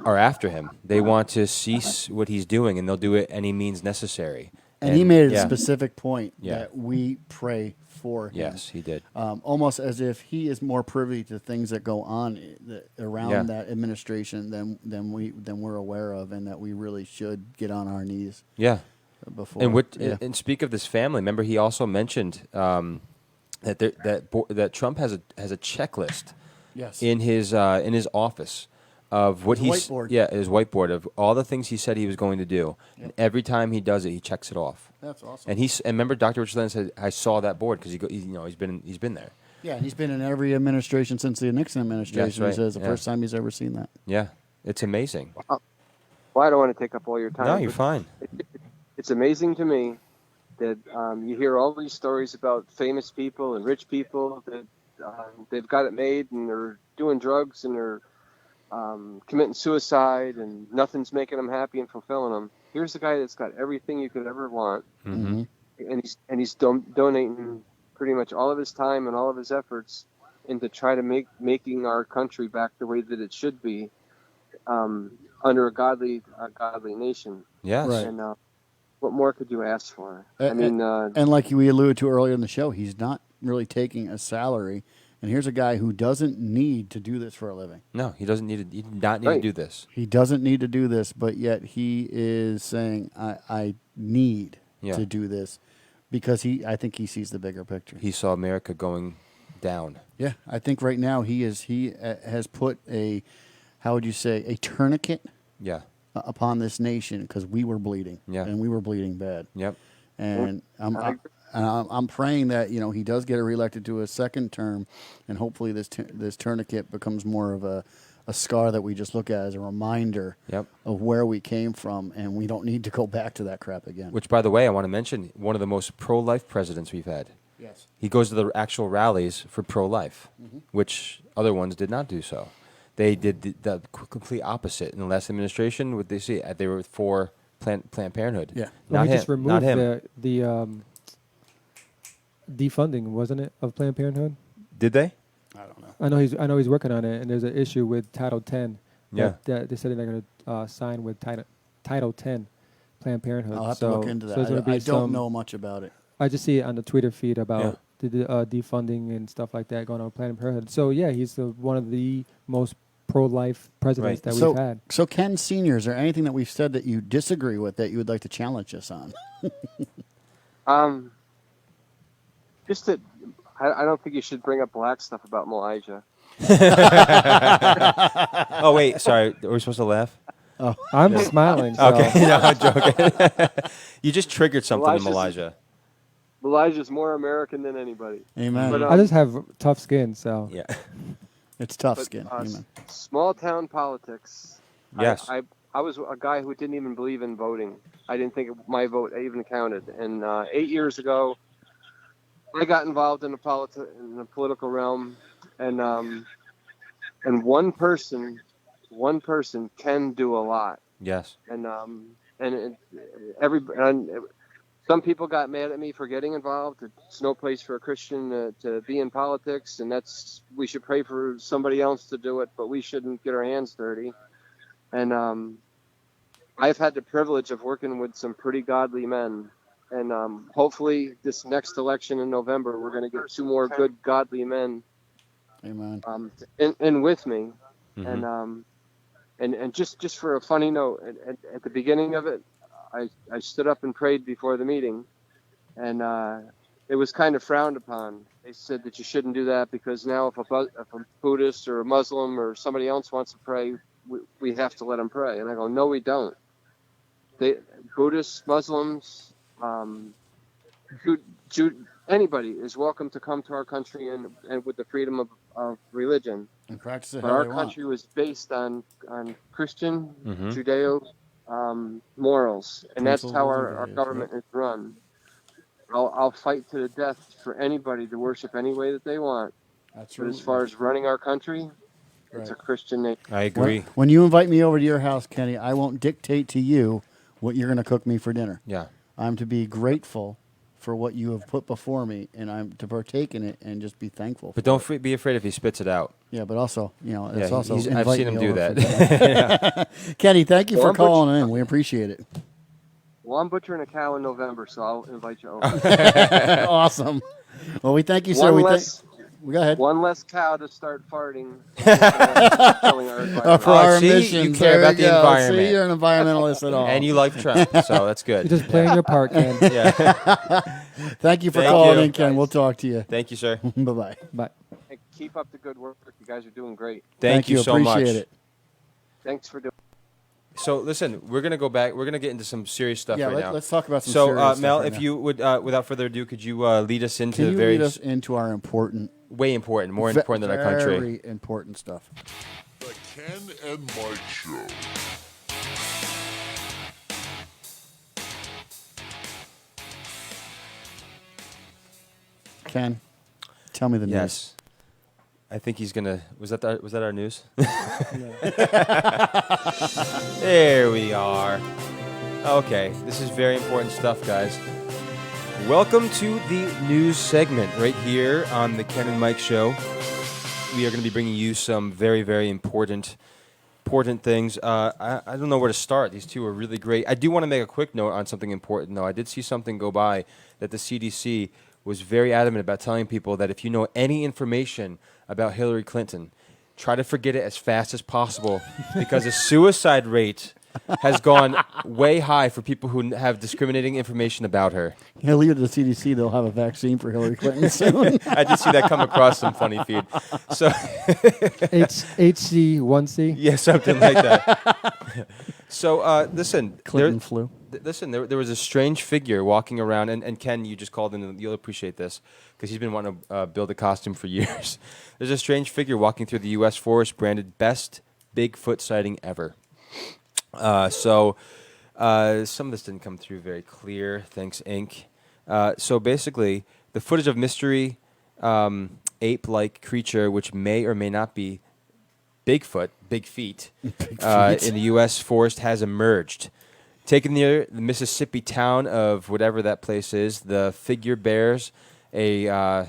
are after him. They want to cease what he's doing, and they'll do it any means necessary. And he made a yeah. specific point Yeah. that we pray for him. Yes, he did. Almost as if he is more privy to things that go on around Yeah. that administration than we're aware of, and that we really should get on our knees Yeah. before. And yeah. and speak of this family. Remember, he also mentioned that Trump has a checklist Yes. in his office of what His he's whiteboard. his whiteboard of all the things he said he was going to do, and every time he does it, he checks it off. That's awesome. And remember, Dr. Richard Land said, "I saw that board because he's been there." Yeah, and he's been in every administration since the Nixon administration. right. He says the Yeah. first time he's ever seen that. Yeah, it's amazing. Well, I don't want to take up all your time. No, you're but fine. It's amazing to me that you hear all these stories about famous people and rich people that they've got it made and they're doing drugs and they're committing suicide and nothing's making them happy and fulfilling them. Here's a guy that's got everything you could ever want, Mm-hmm. and he's donating pretty much all of his time and all of his efforts into try to making our country back the way that it should be, under a godly nation. Yes. Right. And what more could you ask for? And like we alluded to earlier in the show, he's not really taking a salary. And here's a guy who doesn't need to do this for a living. No, he doesn't need to. He did not need to Right. do this. He doesn't need to do this, but yet he is saying, I need Yeah. to do this, because I think he sees the bigger picture. He saw America going down. Yeah, I think right now he has put a tourniquet Yeah. upon this nation, because we were bleeding. Yeah. And we were bleeding bad. Yep. And I'm praying that he does get reelected to a second term, and hopefully this tourniquet becomes more of a scar that we just look at as a reminder Yep. of where we came from, and we don't need to go back to that crap again. Which, by the way, I want to mention one of the most pro-life presidents we've had. Yes. He goes to the actual rallies for pro-life, Mm-hmm. which other ones did not do so. They did the complete opposite in the last administration. What they were for Planned Parenthood. Yeah. Not he him. just removed Not him. the defunding, wasn't it, of Planned Parenthood? Did they? I don't know. I know he's working on it, and there's an issue with Title 10. Yeah. That they said they're going to sign with Title 10 Planned Parenthood. I'll have so, to look into that. So there's gonna be I don't some, know much about it. I just see it on the Twitter feed about the defunding and stuff like that going on with Planned Parenthood. So yeah, he's one of the most pro-life presidents that we've had. So Ken Senior, is there anything that we've said that you disagree with that you would like to challenge us on? Just that I don't think you should bring up black stuff about Malaysia. Oh wait, sorry. Are we supposed to laugh? Oh, I'm smiling. So. Okay, no, I'm joking. You just triggered something in Malaysia. Malaysia's more American than anybody. amen. But, I just have tough skin, so Yeah. It's tough But, skin. Amen. small town politics. Yes. I was a guy who didn't even believe in voting. I didn't think my vote even counted. And 8 years ago, I got involved in the political realm, and one person can do a lot. Yes. And some people got mad at me for getting involved. It's no place for a Christian to be in politics, and we should pray for somebody else to do it, but we shouldn't get our hands dirty. And I've had the privilege of working with some pretty godly men, and hopefully this next election in November, we're going to get 2 more good godly men Amen. in with me. Mhm. And just for a funny note, at the beginning of it, I stood up and prayed before the meeting, and it was kind of frowned upon. They said that you shouldn't do that because now if a Buddhist or a Muslim or somebody else wants to pray, we have to let them pray. And I go, no, we don't. Buddhists, Muslims, anybody is welcome to come to our country and with the freedom of religion. And practice it But how our they want. country was based on Christian, Mhm. Judeo morals, and that's how Principles and our values, government is run. I'll fight to the death for anybody to worship any way that they want. That's But as far as running our country, it's a Christian nation. I agree. When you invite me over to your house, Kenny, I won't dictate to you what you're going to cook me for dinner. Yeah. I'm to be grateful for what you have put before me, and I'm to partake in it and just be thankful. But don't be afraid if he spits it out. Yeah, but also, it's Yeah, also. I've invite seen him me do over that. for dinner. Kenny, thank you Well, for I'm calling in. We appreciate it. Well, I'm butchering a cow in November, so I'll invite you over. Awesome. Well, we thank you, sir. Go ahead. One less cow to start farting. Killing our environment. For our see, you emissions. care There about the go. environment. See, you're an environmentalist at all. And you like Trump, so that's good. you're just playing your part, Ken. Yeah. Thank you for Thank calling you. in, Ken. We'll talk to you. Thank you, sir. Bye-bye. But Hey, keep up the good work. You guys are doing great. Thank you so much. Appreciate it. Thanks for doing. So listen, we're gonna go back. We're gonna get into some serious stuff Yeah, right now. let's talk about some So, serious stuff Mel, right if now. you would, without further ado, could you lead us into Can the you very lead us into our important, way important, more important than our country? very important stuff? The Ken and Mike Show. Ken, tell me the news. Yes. I think he's gonna. Was that our news? There we are. Okay, this is very important stuff, guys. Welcome to the news segment right here on the Ken and Mike Show. We are going to be bringing you some very, very important things. I don't know where to start. These two are really great. I do want to make a quick note on something important, though. I did see something go by that the CDC was very adamant about telling people that if you know any information about Hillary Clinton, try to forget it as fast as possible because the suicide rate has gone way high for people who have discriminating information about her. He'll leave it to the CDC. They'll have a vaccine for Hillary Clinton soon. I did see that come across some funny feed. So, HC1C. yeah, something like that. So, listen. Clinton flu. Listen, there was a strange figure walking around, and Ken, you just called in, and you'll appreciate this, because he's been wanting to build a costume for years. There's a strange figure walking through the U.S. forest branded Best Bigfoot Sighting Ever. Some of this didn't come through very clear, thanks, Inc. So basically, the footage of mystery ape-like creature, which may or may not be Bigfoot, big feet, in the U.S. forest has emerged. Taken near the Mississippi town of whatever that place is, the figure bears a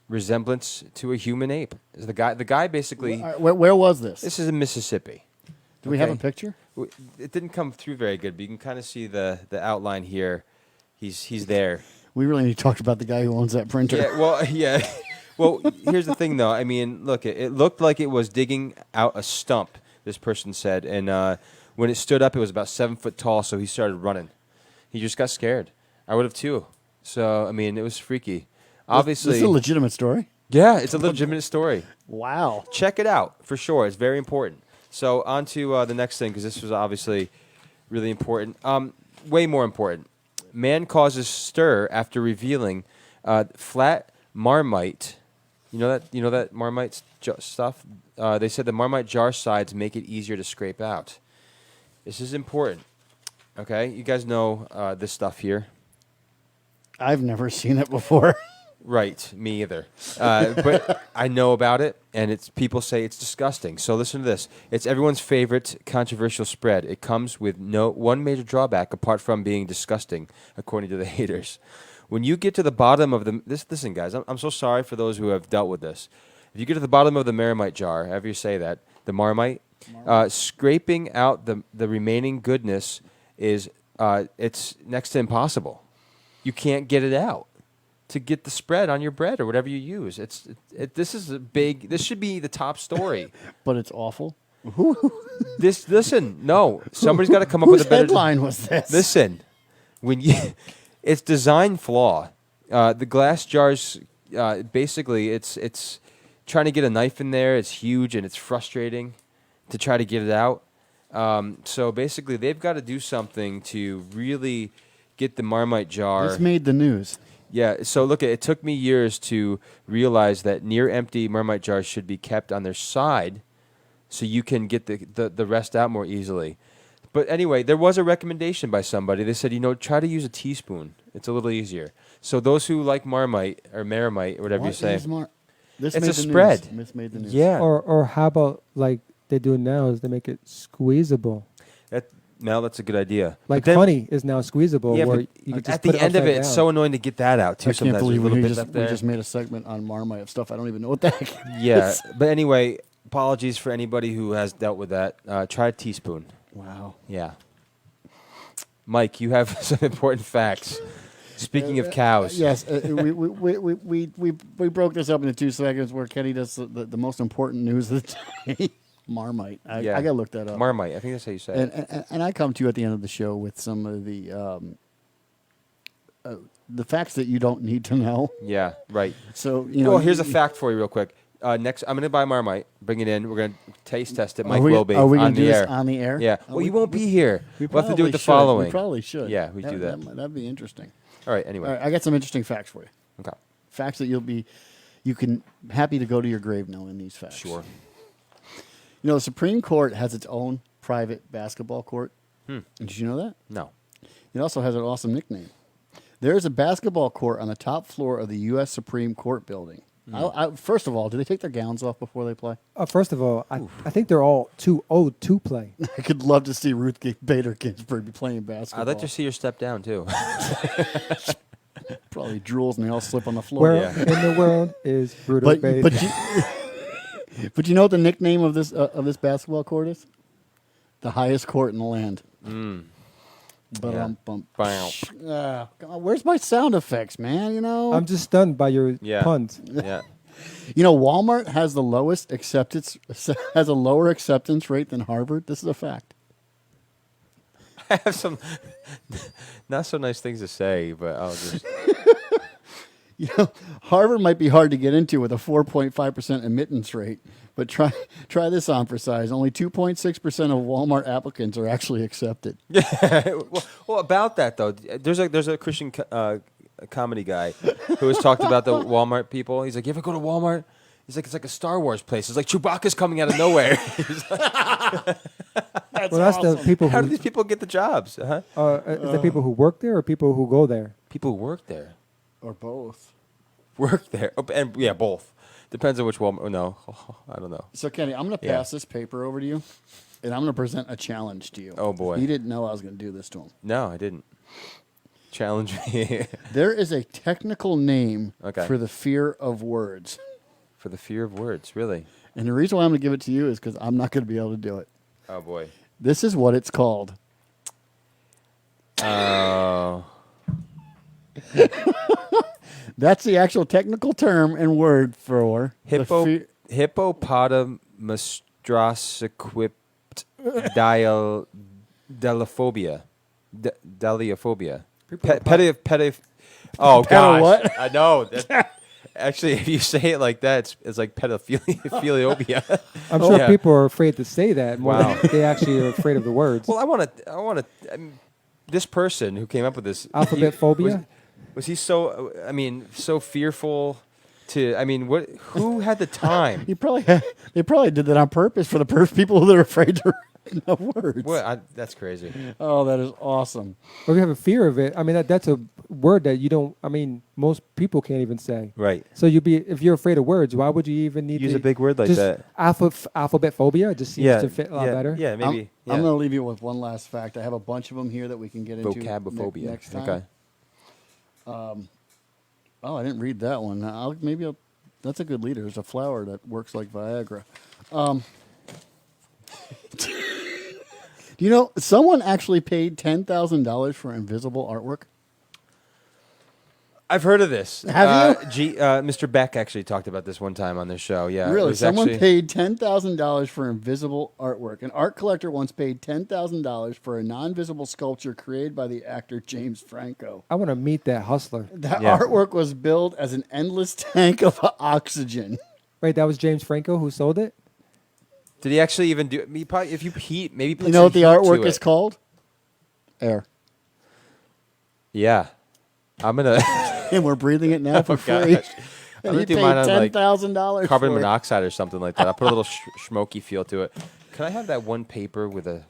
resemblance to a human ape. The guy basically. Where was this? This is in Mississippi. Do we have a okay. picture? It didn't come through very good, but you can kind of see the outline here. He's there. We really need to talk about the guy who owns that printer. Yeah, well, yeah. Well, here's the thing, though. I mean, look, it looked like it was digging out a stump, this person said. And when it stood up, it was about 7 foot tall, so he started running. He just got scared. I would have, too. So, I mean, it was freaky. Obviously. This is a legitimate story? Yeah, it's a legitimate story. Wow. Check it out, for sure. It's very important. So, on to the next thing, because this was obviously really important. Way more important. Man causes stir after revealing flat Marmite. You know that Marmite stuff? They said the Marmite jar sides make it easier to scrape out. This is important. Okay? You guys know this stuff here. I've never seen it before. Right, me either. But I know about it, and people say it's disgusting. So listen to this. It's everyone's favorite controversial spread. It comes with one major drawback apart from being disgusting, according to the haters. When you get to the bottom of listen, guys, I'm so sorry for those who have dealt with this. If you get to the bottom of the Marmite jar, however you say that, the Marmite, scraping out the remaining goodness is it's next to impossible. You can't get it out to get the spread on your bread or whatever you use. This should be the top story. But it's awful. No, somebody's got to come up with a better headline was this? Listen, it's design flaw. The glass jars, basically, it's trying to get a knife in there. It's huge and it's frustrating to try to get it out. So basically, they've got to do something to really get the Marmite jar. This made the news. Yeah, so look, it took me years to realize that near-empty Marmite jars should be kept on their side so you can get the rest out more easily. But anyway, there was a recommendation by somebody. They said, try to use a teaspoon. It's a little easier. So those who like Marmite or Maramite or whatever you say. This it's made a the spread. News. This made the news. Yeah. Or how about like they do now is they make it squeezable. That's a good idea. Like honey is now squeezable. Yeah, where but you could just at put the end of it, it's down. so annoying to get that out too. I can't Sometimes believe there's a little we bit up there. just made a segment on Marmite of stuff I don't even know what the heck. Yeah, but anyway, apologies for anybody who has dealt with that. Try a teaspoon. Wow. Yeah. Mike, you have some important facts. Speaking of cows. Yes, we broke this up into 2 seconds where Kenny does the most important news of the day. Marmite. I got to look that up. Marmite. I think that's how you say it. And I come to you at the end of the show with some of the facts that you don't need to know. Yeah, right. So, Well, here's a fact for you real quick. Next, I'm going to buy Marmite, bring it in. We're going to taste test it. Mike will be Are we on going to the do air. this on the air? Yeah. Well, you won't be here. We We'll have to do it the should. following. We probably should. Yeah, we do that. That'd be interesting. All right, anyway. All right, I got some interesting facts for you. Okay. Facts that you can happy to go to your grave knowing these facts. Sure. The Supreme Court has its own private basketball court. Did you know that? No. It also has an awesome nickname. There is a basketball court on the top floor of the U.S. Supreme Court building. First of all, do they take their gowns off before they play? First of all, I think they're all too old to play. I could love to see Ruth Bader Ginsburg be playing basketball. I'd like to see her step down, too. Probably drools and they all slip on the floor. Where in the world is Ruth Bader? But you know what the nickname of this basketball court is? The highest court in the land. Where's my sound effects, man? I'm just stunned by your puns. Yeah. Walmart has a lower acceptance rate than Harvard. This is a fact. I have some not so nice things to say, but I'll just... Harvard might be hard to get into with a 4.5% admittance rate, but try this on for size. Only 2.6% of Walmart applicants are actually accepted. well, about that though, there's a Christian comedy guy who has talked about the Walmart people. He's like, "You ever go to Walmart?" He's like, "It's like a Star Wars place. It's like Chewbacca's coming out of nowhere." That's awesome. The people. How do these people get the jobs? Is the people who work there or people who go there? People who work there. Or both. Work there. Oh, and yeah, both. Depends on which Walmart. Oh, no. I don't know. So, Kenny, I'm going to pass this paper over to you, and I'm going to present a challenge to you. Oh, boy. You didn't know I was going to do this to him. No, I didn't. Challenge me. There is a technical name Okay. for the fear of words. For the fear of words, really? And the reason why I'm going to give it to you is because I'm not going to be able to do it. Oh, boy. This is what it's called. Oh. That's the actual technical term and word for the Hippopotamusdrasiquipt delephobia. Deliophobia. Oh, gosh. what? I know. Actually, if you say it like that, it's like pedophilia. I'm sure Yeah. people are afraid to say that more Wow. than they actually are afraid of the words. Well, I want to. This person who came up with this Alphabet phobia? was he so? So fearful. What? Who had the time? They probably did that on purpose for the people that are afraid to know words. That's crazy. Oh, that is awesome. Or if you have a fear of it, that's a word that you don't. Most people can't even say. Right. So if you're afraid of words, why would you even need Use to a big word like just that? Alphabet phobia just seems to fit a lot better. Yeah, maybe. I'm going to leave you with one last fact. I have a bunch of them here that we can get into Vocabophobia. next time. Okay. Oh, I didn't read that one. That's a good leader. There's a flower that works like Viagra. Do you know someone actually paid $10,000 for invisible artwork? I've heard of this. Have you? Mr. Beck actually talked about this one time on their show. Yeah, it Really? was Someone actually- paid $10,000 for invisible artwork. An art collector once paid $10,000 for a non-visible sculpture created by the actor James Franco. I want to meet that hustler. That Yeah. artwork was billed as an endless tank of oxygen. Wait, that was James Franco who sold it? Did he actually even do? He probably, if you heat, maybe put You know some what the heat artwork to is it. called? Air. Yeah, I'm gonna And we're breathing it now for Oh, free. gosh. I'm And gonna he do paid mine on like $10,000 carbon for it. monoxide or something like that. I'll put a little smoky feel to it. Can I have that one paper with the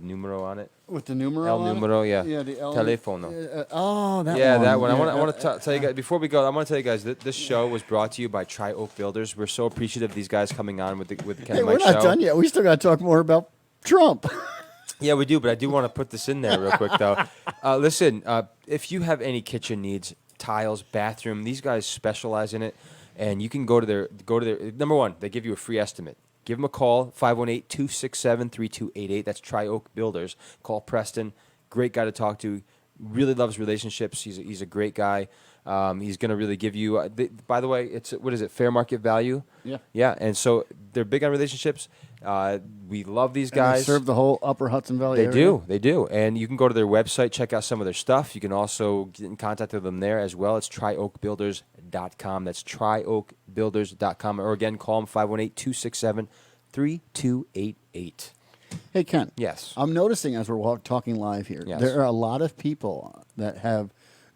numero on it? With the numero El on it? numero, yeah. Yeah, the El... Teléfono. Oh, that one. Yeah, that one. Yeah, I want to tell you guys, before we go, I want to tell you guys that this show was brought to you by Tri Oak Builders. We're so appreciative of these guys coming on with the Ken Hey, and we're Mike not show. done yet. We still got to talk more about Trump. Yeah, we do, but I do want to put this in there real quick, though. Listen, if you have any kitchen needs, tiles, bathroom, these guys specialize in it, and you can go to their number one, they give you a free estimate. Give them a call, 518-267-3288. That's Tri Oak Builders. Call Preston. Great guy to talk to. Really loves relationships. He's a great guy. He's going to really give you, by the way, what is it, fair market value? Yeah. Yeah, and so they're big on relationships. We love these And guys. they serve the whole upper Hudson Valley They area. do. They do. And you can go to their website, check out some of their stuff. You can also get in contact with them there as well. It's trioakbuilders.com. That's trioakbuilders.com. Or again, call them 518-267-3288. Hey, Ken. Yes. I'm noticing as we're talking live here, Yes. there are a lot of people that have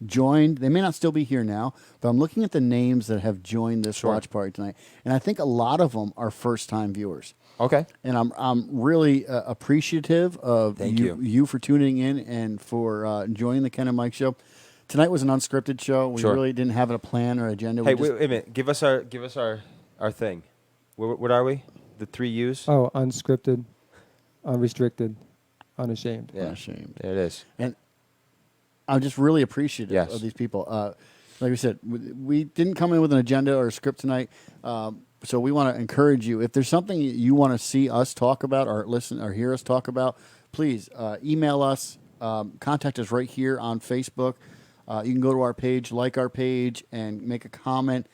joined. They may not still be here now, but I'm looking at the names that have joined this Sure. watch party tonight. And I think a lot of them are first-time viewers. Okay. And I'm really appreciative of Thank you for tuning in and for joining the Ken and Mike show. Tonight was an unscripted show. We Sure. really didn't have a plan or agenda. Hey, We just- wait a minute. Give us our thing. What are we? The 3 U's? Oh, unscripted, unrestricted, unashamed. Yeah. Unashamed. There it is. And I'm just really appreciative Yes. of these people. Like we said, we didn't come in with an agenda or a script tonight. So we want to encourage you. If there's something you want to see us talk about or listen or hear us talk about, please email us. Contact us right here on Facebook. You can go to our page, like our page, and make a comment.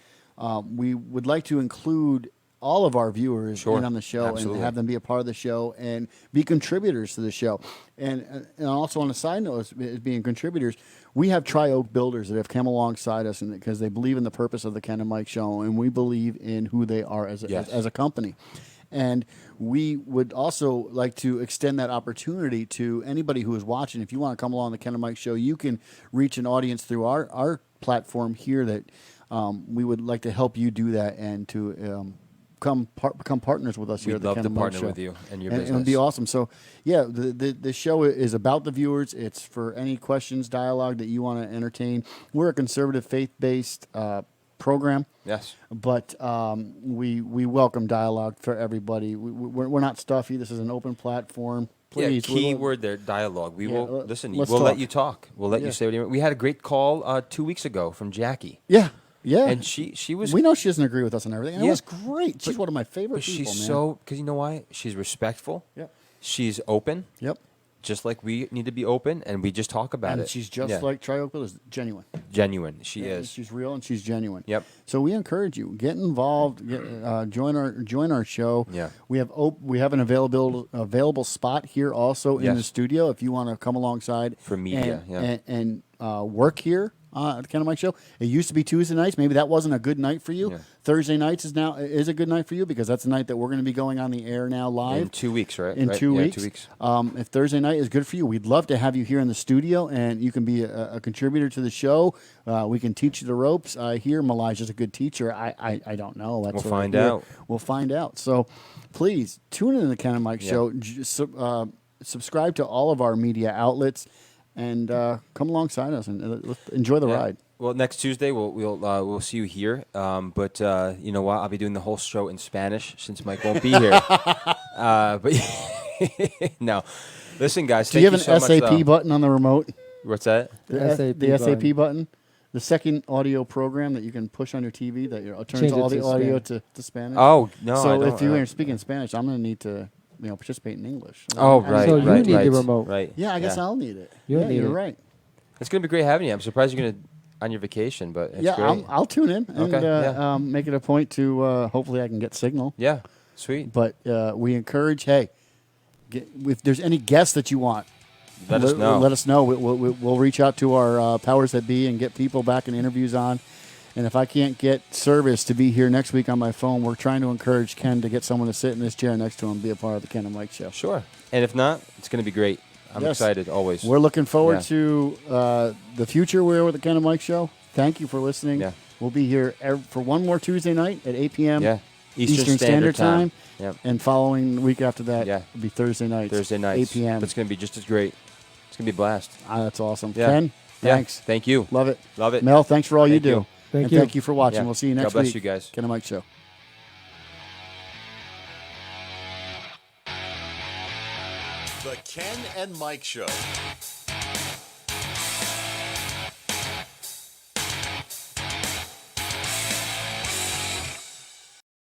We would like to include all of our viewers Sure. in on the show Absolutely. and have them be a part of the show and be contributors to the show. And also on a side note, as being contributors, we have Tri Oak Builders that have come alongside us because they believe in the purpose of the Ken and Mike show, and we believe in who they are as Yes. a company. And we would also like to extend that opportunity to anybody who is watching. If you want to come along the Ken and Mike show, you can reach an audience through our platform here that we would like to help you do that and to become partners with us here We'd at the love Ken to and Mike partner show. with you and your It would be business. awesome. So, yeah, the show is about the viewers. It's for any questions, dialogue that you want to entertain. We're a conservative, faith-based program. Yes. But we welcome dialogue for everybody. We're not stuffy. This is an open platform. Please, Yeah, key word there, dialogue. We Yeah, will listen. let's We'll talk. let you talk. We'll let Yeah. you say what you. We had a great call 2 weeks ago from Jackie, Yeah, and she was. We know she doesn't agree with us on everything. And Yeah. it was great. She's one of my favorite but people, she's man. so because you know why? She's respectful. Yep. She's open. Yep. just like we need to be open, and we just talk about And it. she's just Yeah. like Tri-Oak is genuine. Genuine. She Yeah, is. She's real and she's genuine. Yep. So we encourage you, get involved, join our show. Yeah. We have an available spot here also in Yes. the studio if you want to come alongside For media, and work here at the Ken and Mike Show. It used to be Tuesday nights. Maybe that wasn't a good night for you. Yeah. Thursday nights is a good night for you because that's the night that we're going to be going on the air now live. In 2 weeks, right? In Right? 2 Yeah, weeks. 2 weeks. If Thursday night is good for you, we'd love to have you here in the studio, and you can be a contributor to the show. We can teach you the ropes. I hear Elijah's a good teacher. I don't know. That's We'll what I find hear. out. We'll find out. So please tune in to the Ken and Mike Yeah. Show. Subscribe to all of our media outlets, and come alongside us and let's enjoy the Yeah. ride. Well, next Tuesday we'll see you here. But you know what? I'll be doing the whole show in Spanish since Mike won't be here. But no, listen, guys. Do you have thank an so much, SAP though. button on the remote? What's that? The SAP button. The second audio program that you can push on your TV that turns Change it all the to audio Spanish. to Spanish. Oh no! So I don't, if you are speaking Spanish, I'm going to need to participate in English. Oh I mean, right, So you right, need right, the remote. Right. Yeah, I guess I'll need it. You'll yeah, need you're it. right. It's gonna be great having you. I'm surprised you're gonna on your vacation, but it's Yeah, great. I'll tune in and Okay, yeah. make it a point to hopefully I can get signal. Yeah, sweet. But we encourage, hey, if there's any guests that you want, Let us know. Let us know. We'll reach out to our powers that be and get people back in interviews on. And if I can't get service to be here next week on my phone, we're trying to encourage Ken to get someone to sit in this chair next to him and be a part of the Ken and Mike Show. Sure. And if not, it's gonna be great. I'm Yes. excited always. We're looking forward Yeah. to the future. We're with the Ken and Mike Show. Thank you for listening. Yeah. We'll be here for one more Tuesday night at 8 p.m. Yeah. Eastern Standard Time. Yep. And following the week after that, Yeah. will be Thursday night. Thursday nights. 8 p.m. But it's gonna be just as great. It's gonna be a blast. That's awesome. Yeah. Ken, Yeah. thanks. Thank you. Love it. Love it. Mel, thanks for all you Thank do. you. Thank and you. thank you for watching. Yeah. We'll see you next God bless week. you guys. Ken and Mike Show. The Ken and Mike Show.